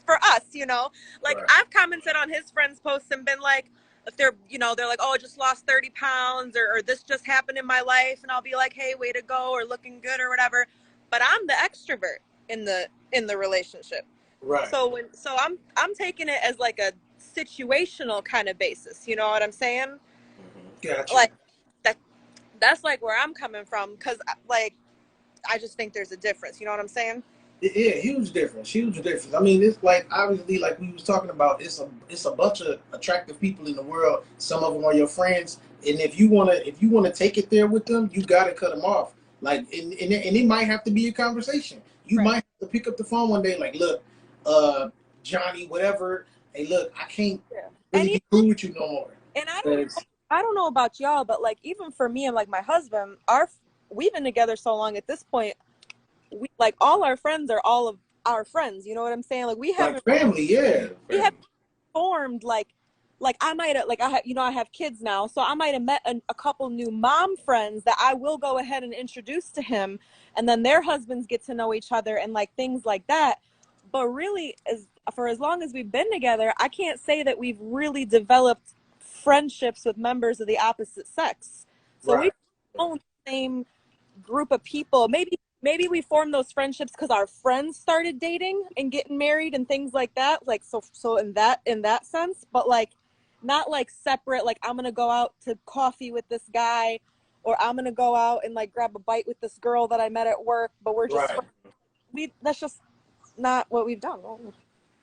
for us. Like, Right. I've commented on his friends' posts and been like, if they're like, oh, I just lost 30 pounds, or this just happened in my life, and I'll be like, hey, way to go, or looking good, or whatever. But I'm the extrovert in the relationship. Right. So I'm taking it as like a situational kind of basis. You know what I'm saying? Gotcha. Like that's like where I'm coming from, because like I just think there's a difference. You know what I'm saying? Yeah, huge difference. I mean, it's like, obviously, like we was talking about, it's a bunch of attractive people in the world. Some of them are your friends, and if you wanna take it there with them, you gotta cut them off. Like, and it might have to be a conversation. You Right. might have to pick up the phone one day, like, look, Johnny, whatever. Hey, look, I can't really be cool with you no more. And I don't know about y'all, but like, even for me and like my husband, we've been together so long at this point. We like, all our friends are all of our friends. You know what I'm saying? Like, we haven't Like family, yeah. we have formed like I might have, like, I have kids now, so I might have met a couple new mom friends that I will go ahead and introduce to him, and then their husbands get to know each other and like things like that. But really, for as long as we've been together, I can't say that we've really developed friendships with members of the opposite sex. So Right. we've known the same group of people. Maybe we formed those friendships because our friends started dating and getting married and things like that. Like, so in that sense, but like, not like separate. Like, I'm gonna go out to coffee with this guy, or I'm gonna go out and like grab a bite with this girl that I met at work. But we're just that's just not what we've done.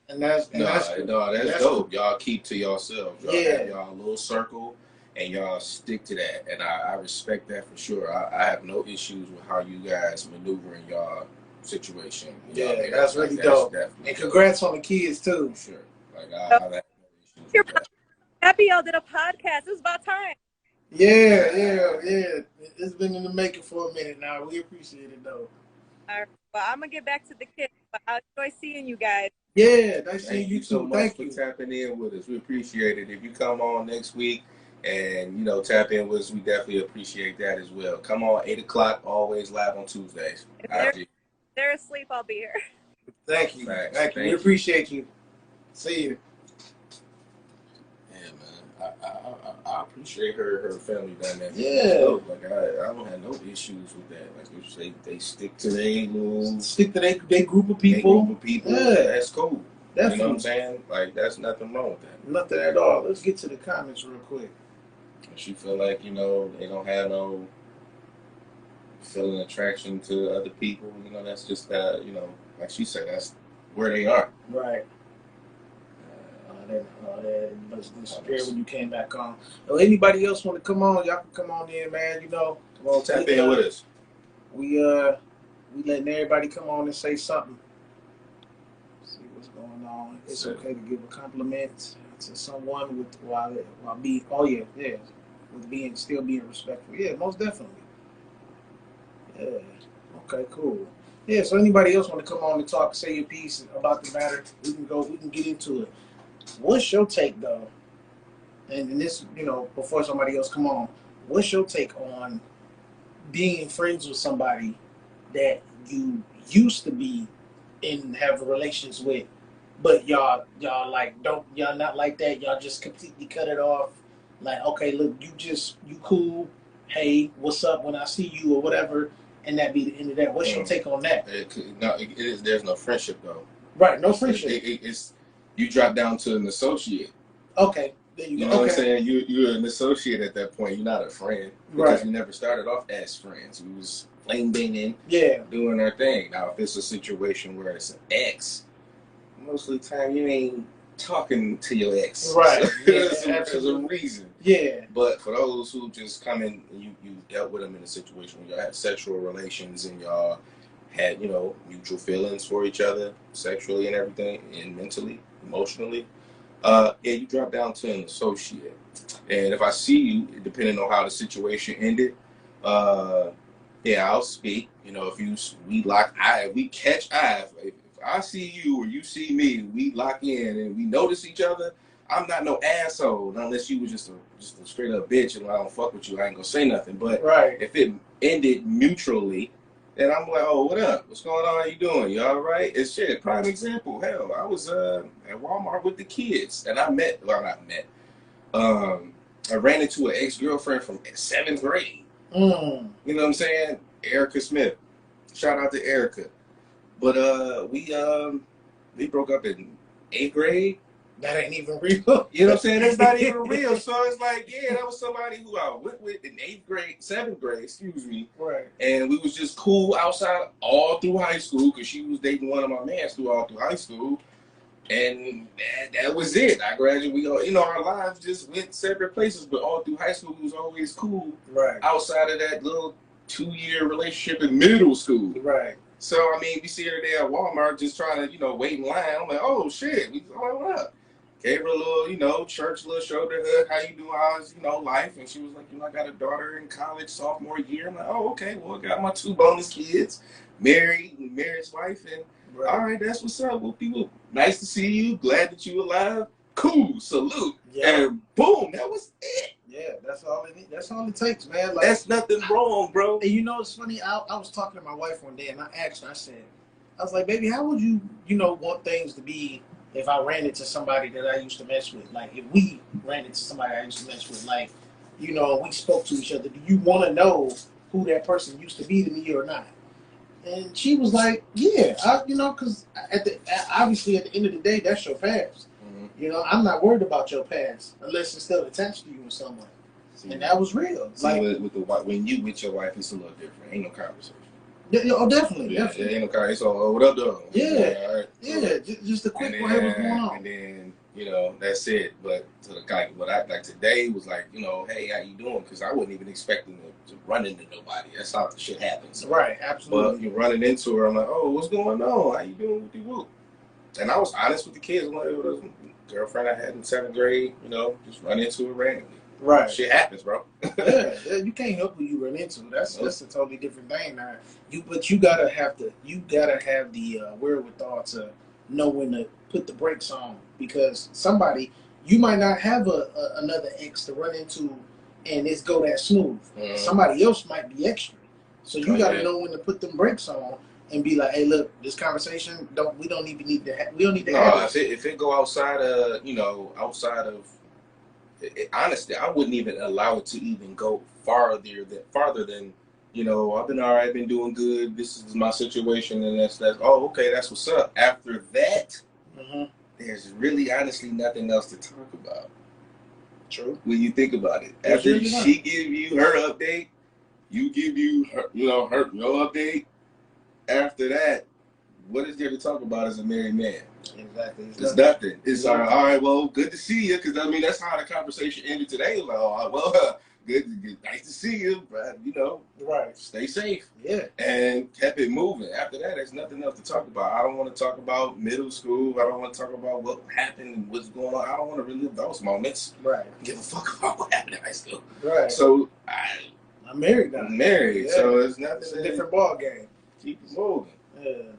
And that's dope. Y'all keep to yourselves. Y'all Yeah. have y'all little circle, and y'all stick to that. And I respect that for sure. I have no issues with how you guys maneuver in y'all situation. Yeah, that's really dope. And congrats on the kids too. For sure. Like, I have no issues with that. Happy y'all did a podcast. It was about time. Yeah. It's been in the making for a minute now. We appreciate it though. All right, well, I'm gonna get back to the kids, but I enjoy seeing you guys. Yeah, nice seeing Thank you you so too. much Thank for you. tapping in with us. We appreciate it. If you come on next week and tap in with us, we definitely appreciate that as well. Come on, 8:00, always live on Tuesdays. If they're asleep, I'll be here. Thank you. Facts. Thank you. We appreciate you. See you. Yeah, man. I appreciate her family dynamic. Yeah. Like, I don't have no issues with that. Like, if they stick to their group of people. Yeah, that's cool. Definitely. You know what I'm saying? Like, that's nothing wrong with that. Nothing at all. Let's get to the comments real quick. She feel like, they don't have no feeling attraction to other people. That's just like she said, that's where they are. Right. Then disappeared when you came back on. Well, anybody else want to come on? Y'all can come on in, man. You know, Come on, tap in with us. We letting everybody come on and say something. See what's going on. It's okay to give a compliment to someone while being with being still being respectful. Yeah, most definitely. Yeah. Okay, cool. Yeah, so anybody else want to come on and talk, say your piece about the matter, we can get into it. What's your take though? And this, before somebody else come on, what's your take on being friends with somebody that you used to be and have relations with, but y'all not like that, y'all just completely cut it off? Like, okay, look, you cool, hey, what's up when I see you or whatever, and that be the end of that. What's your take on that? There's no friendship though. Right, no friendship. It's you drop down to an associate. Okay, there you go. You know what I'm saying? You're an associate at that point. You're not a friend because we never started off as friends. We was flame banging, doing our thing. Now, if it's a situation where it's an ex, most of the time you ain't talking to your ex, right? So there's a reason. Yeah. But for those who just come in, you dealt with them in a situation where y'all had sexual relations and y'all had mutual feelings for each other, sexually and everything, and mentally, emotionally. You drop down to an associate, and if I see you, depending on how the situation ended, I'll speak. If we catch eyes. If I see you or you see me, we lock in and we notice each other. I'm not no asshole unless you was just a straight up bitch and I don't fuck with you. I ain't gonna say nothing. But if it ended mutually, then I'm like, oh, what up? What's going on? How you doing? You all right? It's shit. Prime example. Hell, I was at Walmart with the kids, and I ran into an ex-girlfriend from 7th grade. You know what I'm saying? Erica Smith. Shout out to Erica. But we broke up in 8th grade. That ain't even real. You know what I'm saying? That's not even real. So it's like, that was somebody who I went with in 7th grade, excuse me. Right. And we was just cool outside all through high school because she was dating one of my mans all through high school. And that was it. I graduated. We our lives just went separate places, but all through high school, we was always cool. Right. Outside of that little 2-year relationship in middle school. Right. So, we see her there at Walmart just trying to, wait in line. I'm like, oh, shit. What up? Gave her a little, church, little shoulder hug. How you doing? How's, life? And she was like, I got a daughter in college, sophomore year. I'm like, oh, okay. Well, I got my 2 bonus kids, married wife. And all right, that's what's up. Well, people, nice to see you. Glad that you alive. Cool. Salute. Yeah. And boom, that was it. Yeah, that's all it needs. That's all it takes, man. Like, that's nothing wrong, bro. And it's funny. I was talking to my wife one day, and I asked her. I was like, baby, how would you, want things to be if I ran into somebody that I used to mess with? Like, if we ran into somebody I used to mess with, like, we spoke to each other. Do you want to know who that person used to be to me or not? And she was like, yeah, because obviously at the end of the day, that's your past. I'm not worried about your past unless it's still attached to you or someone. And that was real. Like when you with your wife, it's a little different. Ain't no conversation. Yeah, definitely. Yeah, ain't no conversation. It's all, what up, though? Yeah, all right. Yeah. Just a quick whatever was going on. And then that's it. But to the guy, today was like, hey, how you doing? Because I wasn't even expecting to run into nobody. That's how the shit happens. Right, absolutely. But you're running into her. I'm like, oh, what's going on? How you doing with the whoop? And I was honest with the kids. I'm like, it was a girlfriend I had in 7th grade. Just run into her randomly. Right. Shit happens, bro. yeah, you can't help who you run into. That's a totally different thing now. But you gotta have the wherewithal to know when to put the brakes on, because somebody, you might not have another ex to run into and it's go that smooth. Somebody else might be extra. So you gotta know when to put them brakes on and be like, hey, look, this conversation we don't need to have it. If it go outside of honestly, I wouldn't even allow it to even go farther than I've been all right, been doing good. This is my situation, and that's oh, okay, that's what's up. After that, there's really honestly nothing else to talk about. True. When you think about it, after she give you her update, you give you her, your update. After that, what is there to talk about as a married man? Exactly. It's nothing. It's all right, well, good to see you. Because, I mean, that's how the conversation ended today. Like, oh, well, good, nice to see you. But, you know, Right. stay safe. Yeah. And kept it moving. After that, there's nothing else to talk about. I don't want to talk about middle school. I don't want to talk about what happened and what's going on. I don't want to relive those moments. Right. Give a fuck about what happened in high school. Right. So, I'm married now. I'm married. Yeah. So, it's nothing. It's a different ball game. Keep it moving. Yeah.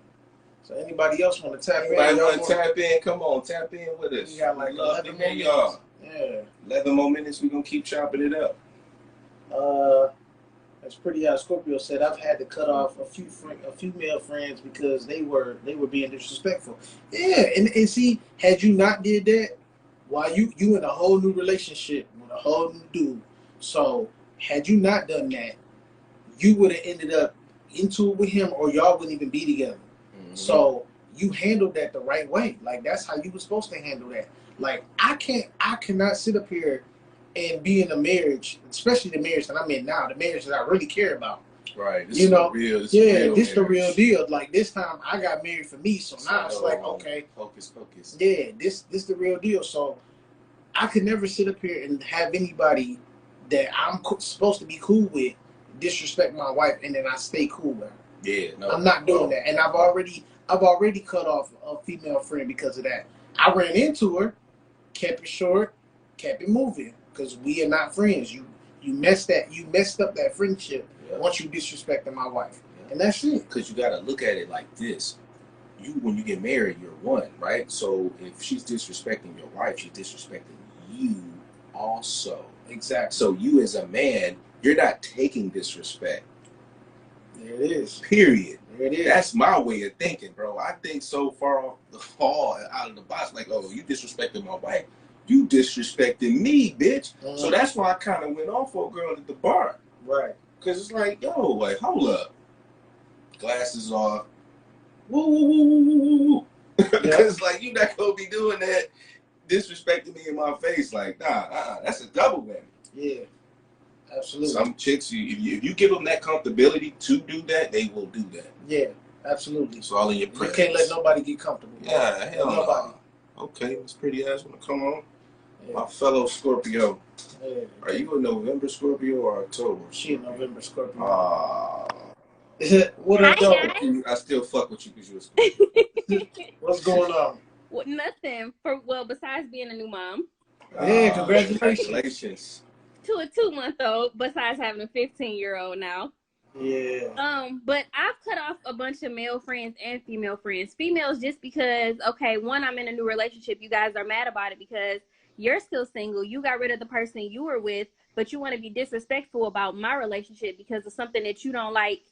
So anybody else want to tap in? Anybody want to tap in? Come on, tap in with us. We got like Love 11 to more hear minutes. y'all. Yeah. 11 more minutes. We're going to keep chopping it up. As Pretty Out Scorpio said, I've had to cut off a few male friends because they were being disrespectful. Yeah, and see, had you not did that, while you in a whole new relationship with a whole new dude, so had you not done that, you would have ended up into it with him, or y'all wouldn't even be together. Mm-hmm. So you handled that the right way. Like, that's how you were supposed to handle that. Like, I cannot sit up here and be in a marriage, especially the marriage that I'm in now, the marriage that I really care about. Right. This you is know, this the real deal. Like, this time I got married for me, so now it's like, okay, focus. Yeah, this the real deal. So I could never sit up here and have anybody that I'm supposed to be cool with disrespect my wife, and then I stay cool with her. Yeah, no, I'm not doing that, and I've already cut off a female friend because of that. I ran into her, kept it short, kept it moving, because we are not friends. You messed up that friendship once you disrespected my wife, and that's it. Because you got to look at it like this: when you get married, you're one, right? So if she's disrespecting your wife, she's disrespecting you also. Exactly. So you as a man, you're not taking disrespect. There it is. Period. There it is. That's my way of thinking, bro. I think so far off the fall, out of the box, like, oh, you disrespected my wife. You disrespected me, bitch. Mm-hmm. So that's why I kind of went off for a girl at the bar. Right. Because it's like, yo, like, hold up. Glasses off. Woo. Because, like, you're not going to be doing that, disrespecting me in my face. Like, that's a double whammy. Yeah. Absolutely. Some chicks, if you give them that comfortability to do that, they will do that. Yeah, absolutely. It's all in your presence. You can't let nobody get comfortable. Yeah, hell no. Nobody. Okay, Miss Pretty Ass want to come on. Yeah. My fellow Scorpio. Yeah. Are you a November Scorpio or October? She a November Scorpio. What up, though? I still fuck with you because you're a Scorpio. What's going on? Well, nothing. Besides being a new mom. Yeah, congratulations. Congratulations. To a 2-month-old, besides having a 15-year-old now. Yeah. But I've cut off a bunch of male friends and female friends. Females just because, okay, one, I'm in a new relationship. You guys are mad about it because you're still single. You got rid of the person you were with, but you want to be disrespectful about my relationship because of something that you don't like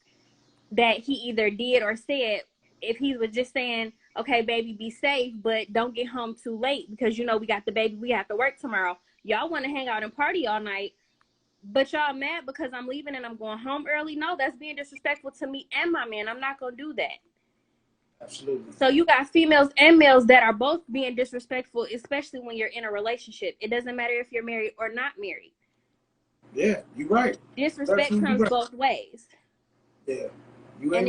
that he either did or said. If he was just saying, okay, baby, be safe, but don't get home too late because, you know, we got the baby, we have to work tomorrow. Y'all want to hang out and party all night, but y'all mad because I'm leaving and I'm going home early? No, that's being disrespectful to me and my man. I'm not going to do that. Absolutely. So you got females and males that are both being disrespectful, especially when you're in a relationship. It doesn't matter if you're married or not married. Yeah, you're right. Disrespect comes both ways. Yeah. And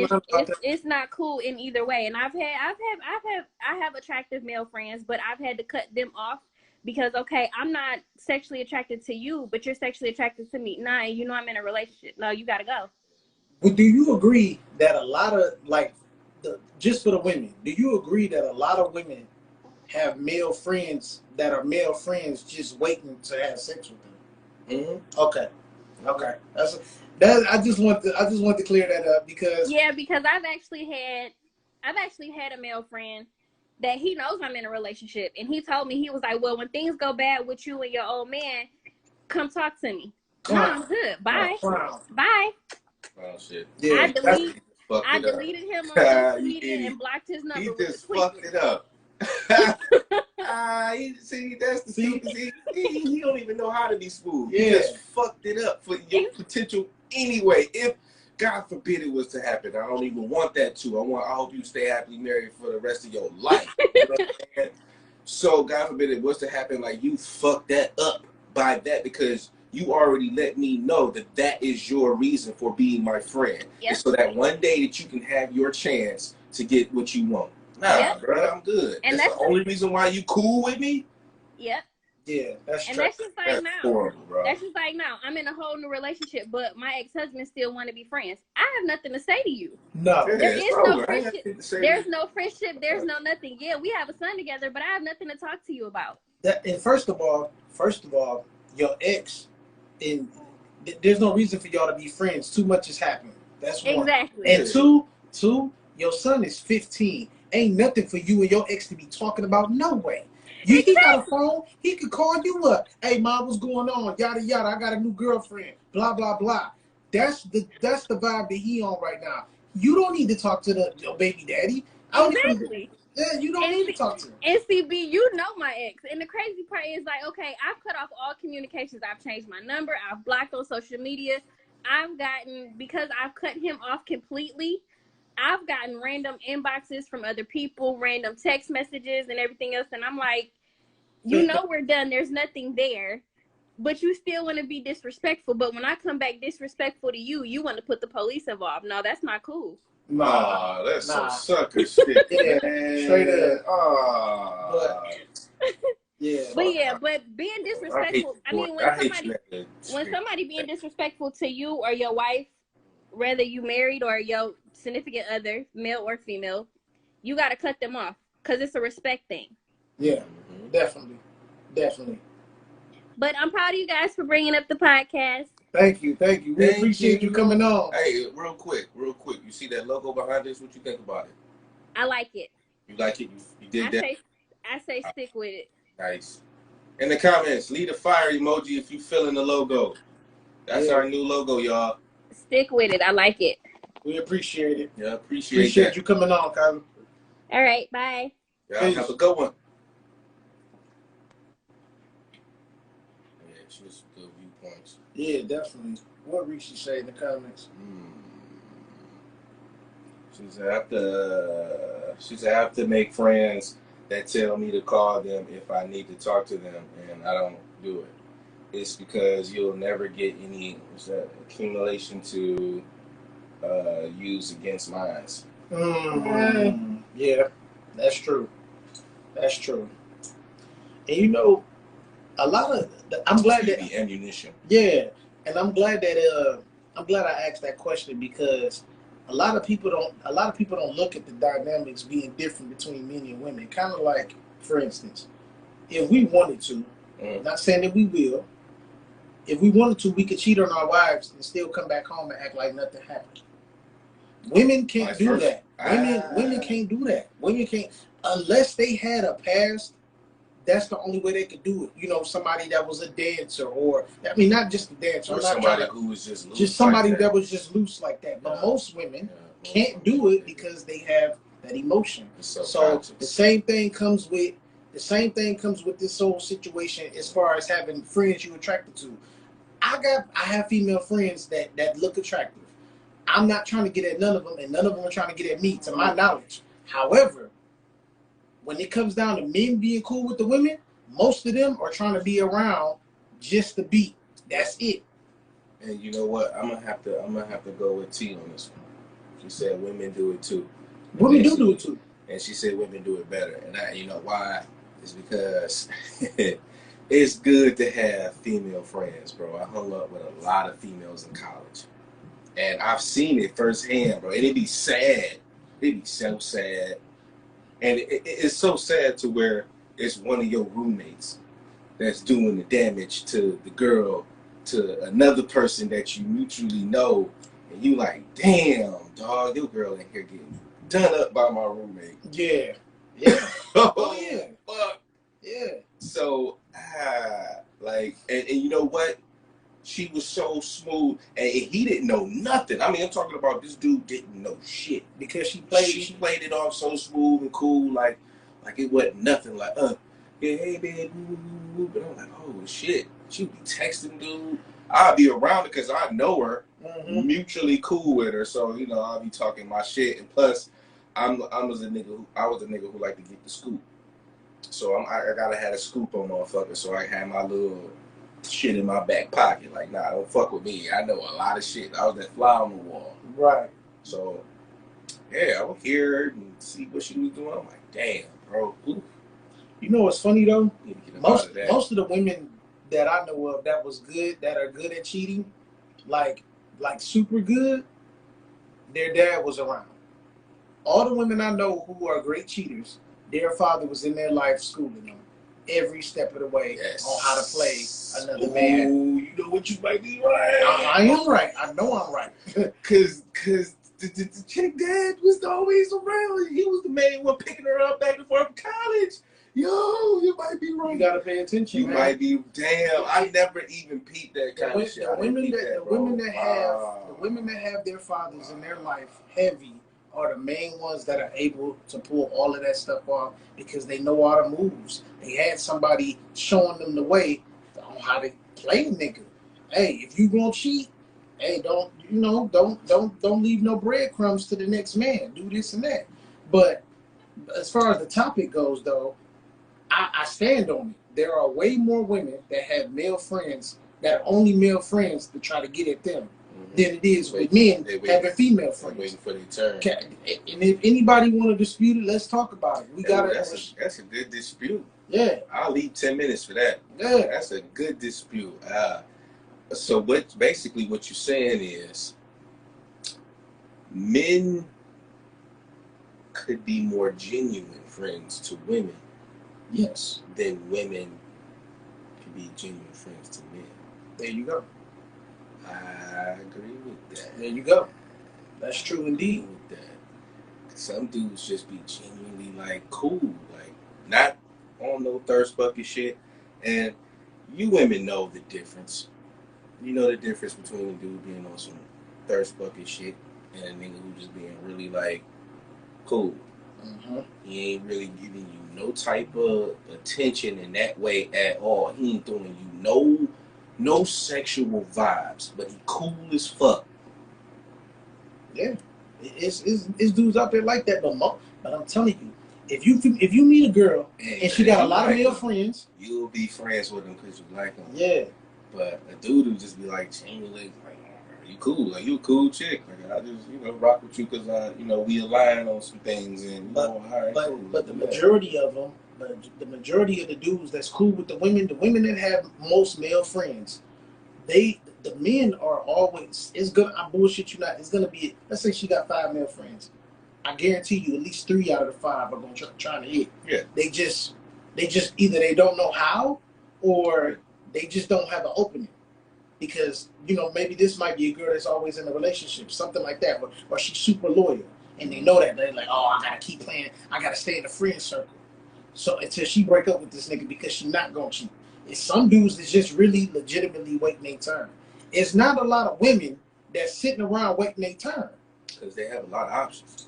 it's not cool in either way. And I have attractive male friends, but I've had to cut them off because, okay, I'm not sexually attracted to you, but you're sexually attracted to me. Nah, you know I'm in a relationship. No, you gotta go. But do you agree that a lot of, like, just for the women, do you agree that a lot of women have male friends that are male friends just waiting to have sex with them? Mm-hmm. Okay. I just want to clear that up because I've actually had a male friend that he knows I'm in a relationship, and he told me, he was like, well, when things go bad with you and your old man, come talk to me. No, I'm good. Bye. Bye. Oh shit. Yeah, I deleted him on social media and blocked his number. He just fucked it up. He don't even know how to be smooth. Yeah. He just fucked it up for your potential anyway. If God forbid it was to happen, I don't even want that to. I hope you stay happily married for the rest of your life. So God forbid it was to happen, like, you fucked that up by that because you already let me know that is your reason for being my friend. Yep. And so that one day that you can have your chance to get what you want. Nah, Yep. bro, I'm good. And That's the only reason why you cool with me? Yep. Yeah, that's And true. that's just like That's now. horrible, bro. That's just like now. I'm in a whole new relationship, but my ex-husband still want to be friends. I have nothing to say to you. No. Yeah, There it's is over. no I ain't got friendship. shit to say to There's you. no friendship. There's no nothing. Yeah, we have a son together, but I have nothing to talk to you about. And first of all, your ex, and there's no reason for y'all to be friends. Too much has happened. That's one. Exactly. And two, your son is 15. Ain't nothing for you and your ex to be talking about. No way. He got a phone. He could call you up. Hey, mom, what's going on? Yada yada. I got a new girlfriend. Blah blah blah. That's the vibe that he on right now. You don't need to talk to your baby daddy. Exactly. You don't need to talk to him. And CB, you know my ex. And the crazy part is like, okay, I've cut off all communications. I've changed my number. I've blocked on social media. Because I've cut him off completely, I've gotten random inboxes from other people, random text messages and everything else. And I'm like, you know we're done. There's nothing there. But you still want to be disrespectful. But when I come back disrespectful to you, you want to put the police involved. No, that's not cool. Nah, that's some sucker shit. Yeah, straight up. But being disrespectful. I mean, when somebody being disrespectful to you or your wife, whether you married or your significant other, male or female, you got to cut them off because it's a respect thing. Yeah, definitely. But I'm proud of you guys for bringing up the podcast. Thank you. We appreciate you coming on. Hey, real quick. You see that logo behind us? What you think about it? I like it. You like it? You did that? I say stick with it. Nice. In the comments, leave a fire emoji if you feeling the logo. That's our new logo, y'all. Stick with it. I like it. We appreciate it. Yeah, appreciate you coming on, Kylie. All right, bye. Y'all have a good one. Yeah, she was some good viewpoints. Yeah, definitely. What Rishi say in the comments? She said I have to make friends that tell me to call them if I need to talk to them, and I don't do it. It's because you'll never get any accumulation to use against mine. Yeah, that's true. And you know, a lot of I'm glad that the ammunition. Yeah, and I'm glad that I asked that question because a lot of people don't look at the dynamics being different between men and women. Kind of like, for instance, if we wanted to, not saying that we will, if we wanted to, we could cheat on our wives and still come back home and act like nothing happened. Women can't do that. Women can't do that. Women can't, unless they had a past. That's the only way they could do it. You know, somebody that was a dancer, or I mean, not just a dancer, or somebody who was just loose, somebody that was just loose like that. But most women can't do it because they have that emotion. So the same thing comes with this whole situation as far as having friends you attracted to. I have female friends that look attractive. I'm not trying to get at none of them, and none of them are trying to get at me, to my knowledge. However, when it comes down to men being cool with the women, most of them are trying to be around just to be. That's it. And you know what? I'm gonna have to go with T on this one. She said women do it too. Women do it too. And she said women do it better. And you know why? It's because it's good to have female friends, bro. I hung up with a lot of females in college. And I've seen it firsthand, bro. And it'd be sad. It'd be so sad. And it's so sad to where it's one of your roommates that's doing the damage to the girl, to another person that you mutually know. And you like, damn, dog, your girl in here getting done up by my roommate. Yeah. Oh, yeah. Fuck. Yeah. So, and you know what? She was so smooth, and he didn't know nothing. I mean, I'm talking about this dude didn't know shit because she played it off so smooth and cool, like it wasn't nothing. Like, yeah, hey, babe, woo. But I'm like, oh shit, she would be texting dude. I'll be around her because I know her, mutually cool with her. So you know, I'll be talking my shit, and plus, I was a nigga who liked to get the scoop. So I gotta have a scoop on motherfuckers. So I had my little shit in my back pocket. Like, nah, don't fuck with me. I know a lot of shit. I was that fly on the wall. Right. So Yeah, I would hear her and see what she was doing. I'm like, damn, bro. Ooh, You know what's funny though? need to get up out of that. Most of the women that I know of that was good, that are good at cheating, like super good, their dad was around. All the women I know who are great cheaters, their father was in their life schooling them every step of the way Yes. on how to play another man. Ooh, you know what you might be right. I am right. I know I'm right. Cause the chick dad was always around. He was the main one picking her up back and forth from college. Yo, you might be right. You gotta pay attention. You man. might be. Damn, I never even peeped that kind of shit. The women that have their fathers in their life heavy are the main ones that are able to pull all of that stuff off because they know all the moves. They had somebody showing them the way on how to play the nigga. Hey, if you gonna cheat, hey, don't leave no breadcrumbs to the next man. Do this and that. But as far as the topic goes, though, I stand on it. There are way more women that have male friends that are only male friends to try to get at them than it is with men having female friends. Waiting for their turn. And if anybody want to dispute it, let's talk about it. That's a good dispute. Yeah. I'll leave 10 minutes for that. Yeah. That's a good dispute. So basically what you're saying is men could be more genuine friends to women. Yes. Than women could be genuine friends to men. There you go. I agree with that. There you go. That's true indeed. With that. Some dudes just be genuinely like cool, like not on no thirst bucket shit. And you women know the difference. You know the difference between a dude being on some thirst bucket shit and a nigga who just being really like cool. Mm-hmm. He ain't really giving you no type of attention in that way at all. He ain't doing you no sexual vibes, but he cool as fuck. Yeah, it's dudes out there like that, but I'm telling you, if you meet a girl and she got a lot of male friends, you'll be friends with them because you like them. Yeah. But a dude who just be like genuinely like, you cool, like you a cool chick. Like I just rock with you because we align on some things and but the majority of them, the majority of the dudes that's cool with the women that have most male friends, the men are always, it's gonna, I bullshit you not, it's gonna be, let's say she got 5 male friends, I guarantee you at least 3 out of the 5 are gonna try to hit. Yeah. They just either they don't know how or they just don't have an opening. Because, maybe this might be a girl that's always in a relationship, something like that, or she's super loyal. And they know that. They're like, oh, I got to keep playing. I got to stay in the friend circle. So until she break up with this nigga because she's not going to cheat. It's some dudes that's just really legitimately waiting their turn. It's not a lot of women that's sitting around waiting their turn. Because they have a lot of options.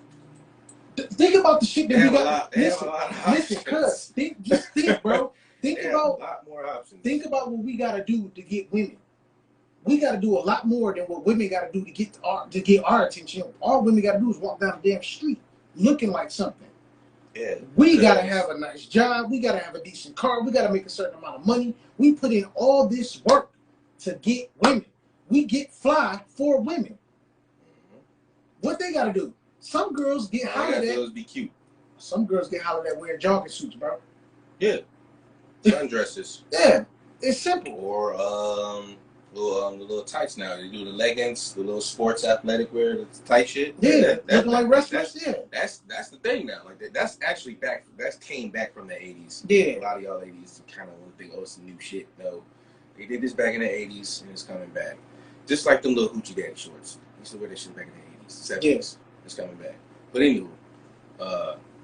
Think about the shit that we got. Listen, cuz. Just think, bro. Think about a lot more options. Think about what we got to do to get women. We got to do a lot more than what women got to do to get our attention. All women got to do is walk down the damn street looking like something. Yeah. We got to have a nice job. We got to have a decent car. We got to make a certain amount of money. We put in all this work to get women. We get fly for women. What they got to do? Some girls get hollered at. Girls be cute. Some girls get hollered at wearing jogging suits, bro. Yeah. Sundresses. Yeah. It's simple. Or the little tights now. They do the leggings, the little sports athletic wear, the tight shit. Yeah, looking like wrestlers. That's the thing now. Like that's actually back. That came back from the 80s. Yeah, a lot of y'all ladies kind of want to think, oh, it's some new shit. No, they did this back in the 80s, and it's coming back. Just like them little hoochie daddy shorts. They used to wear that shit back in the 80s, 70s. Yeah. It's coming back. But anyway,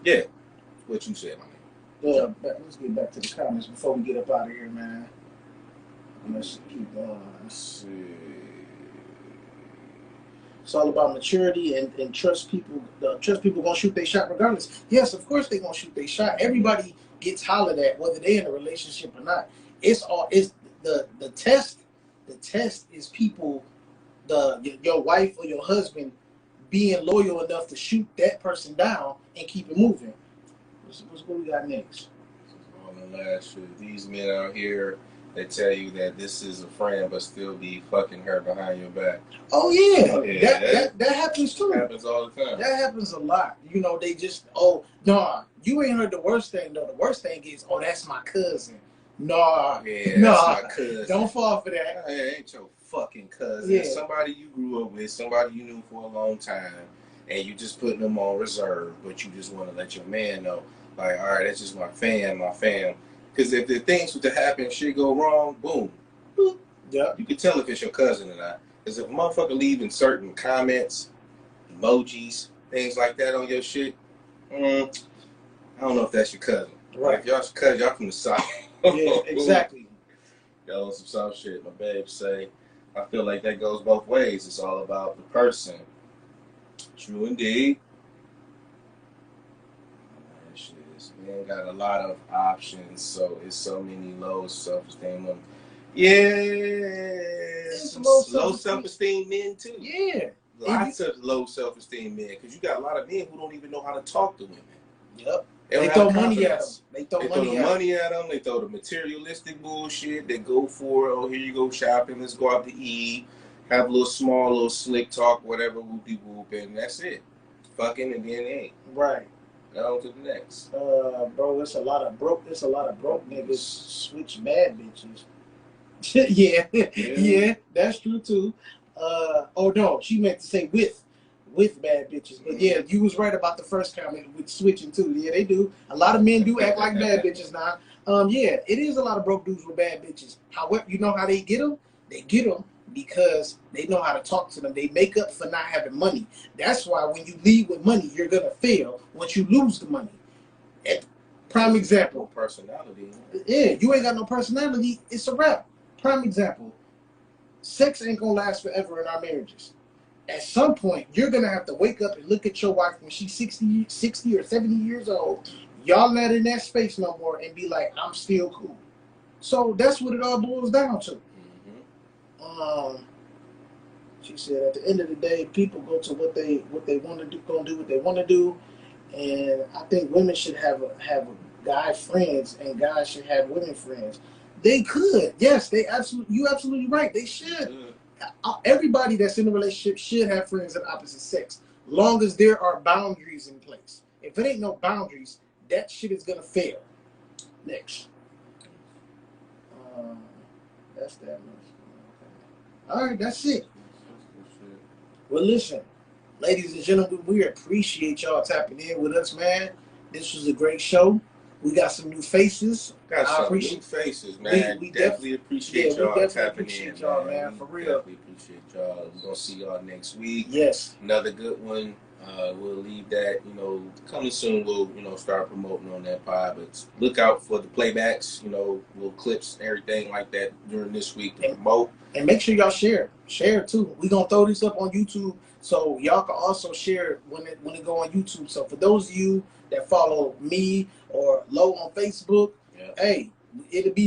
yeah, what you said, my nigga. Let's get back to the comments before we get up out of here, man. Let's keep going. Let's see. It's all about maturity and trust people. Trust people gonna shoot their shot regardless. Yes, of course they gonna shoot their shot. Everybody gets hollered at whether they're in a relationship or not. It's the test. The test is people, your wife or your husband being loyal enough to shoot that person down and keep it moving. What we got next? All the last shit. These men out here They tell you that this is a friend, but still be fucking her behind your back. Oh yeah, Oh, yeah, that happens too. That happens all the time. That happens a lot. You know, they just, oh, nah, you ain't heard the worst thing though. The worst thing is, oh, that's my cousin. Nah, Yeah, nah, that's my cousin. don't fall for that. Hey, ain't your fucking cousin. Yeah. Somebody you grew up with, somebody you knew for a long time, and you just putting them on reserve, but you just want to let your man know, like, all right, that's just my fam. Because if the things were to happen, shit go wrong, boom. Boop. Yeah. You can tell if it's your cousin or not. Because if a motherfucker leaving certain comments, emojis, things like that on your shit, I don't know if that's your cousin. Right. If y'all's cousin, y'all from the South. Yeah, exactly. Y'all on some South shit. My babe say, I feel like that goes both ways. It's all about the person. True indeed. Man got a lot of options, so it's so many low self-esteem. Some low self-esteem men too. Yeah. Lots of low self-esteem men, because you got a lot of men who don't even know how to talk to women. Yep. They They throw money at them. They throw the money at them. They throw the materialistic bullshit. They go for, oh, here you go shopping. Let's go out to eat. Have a little slick talk, whatever, whoopie whoop, and that's it. Fucking, and then ain't. Right. On to the next. Bro, it's a lot of broke niggas switch bad bitches. yeah, that's true too. Oh no, she meant to say with bad bitches. But yeah, you was right about the first comment with switching too. Yeah, they do. A lot of men do act like bad bitches now. Yeah, it is a lot of broke dudes with bad bitches. However, you know how they get them? They get them because they know how to talk to them. They make up for not having money. That's why when you leave with money, you're gonna fail once you lose the money. Prime example. No personality. Yeah, you ain't got no personality. It's a wrap. Prime example. Sex ain't gonna last forever in our marriages. At some point, you're gonna have to wake up and look at your wife when she's 60 or 70 years old. Y'all not in that space no more, and be like, I'm still cool. So that's what it all boils down to. She said, at the end of the day, people go to what they want to do, gonna do what they want to do, and I think women should have guy friends, and guys should have women friends. They could, yes, you absolutely right. They should. Everybody that's in a relationship should have friends of the opposite sex, long as there are boundaries in place. If it ain't no boundaries, that shit is gonna fail. Next, that's that much. All right, that's it. Well, listen, ladies and gentlemen, we appreciate y'all tapping in with us, man. This was a great show. We got some new faces. New faces, man. We definitely appreciate y'all tapping in, man. For real. Definitely appreciate y'all. We're gonna see y'all next week. Yes. Another good one. We'll leave that, coming soon. We'll, start promoting on that pod. But look out for the playbacks, little clips, everything like that during this week to promote. And make sure y'all share. Share too. We're gonna throw this up on YouTube, so y'all can also share it when it go on YouTube. So for those of you that follow me or Low on Facebook, hey, it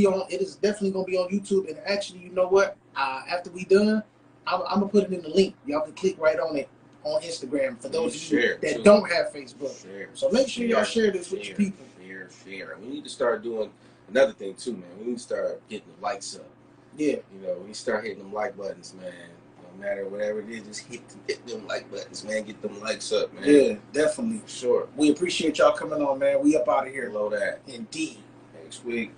is definitely gonna be on YouTube. And actually, you know what? After we done, I'm gonna put it in the link. Y'all can click right on it on Instagram for those of you that don't have Facebook. So make sure y'all share this with your people. Share. We need to start doing another thing too, man. We need to start getting the likes up. Yeah. We start hitting them like buttons, man. No matter whatever it is, just hit them like buttons, man. Get them likes up, man. Yeah, definitely. Sure. We appreciate y'all coming on, man. We up out of here. Below that. Indeed. Next week.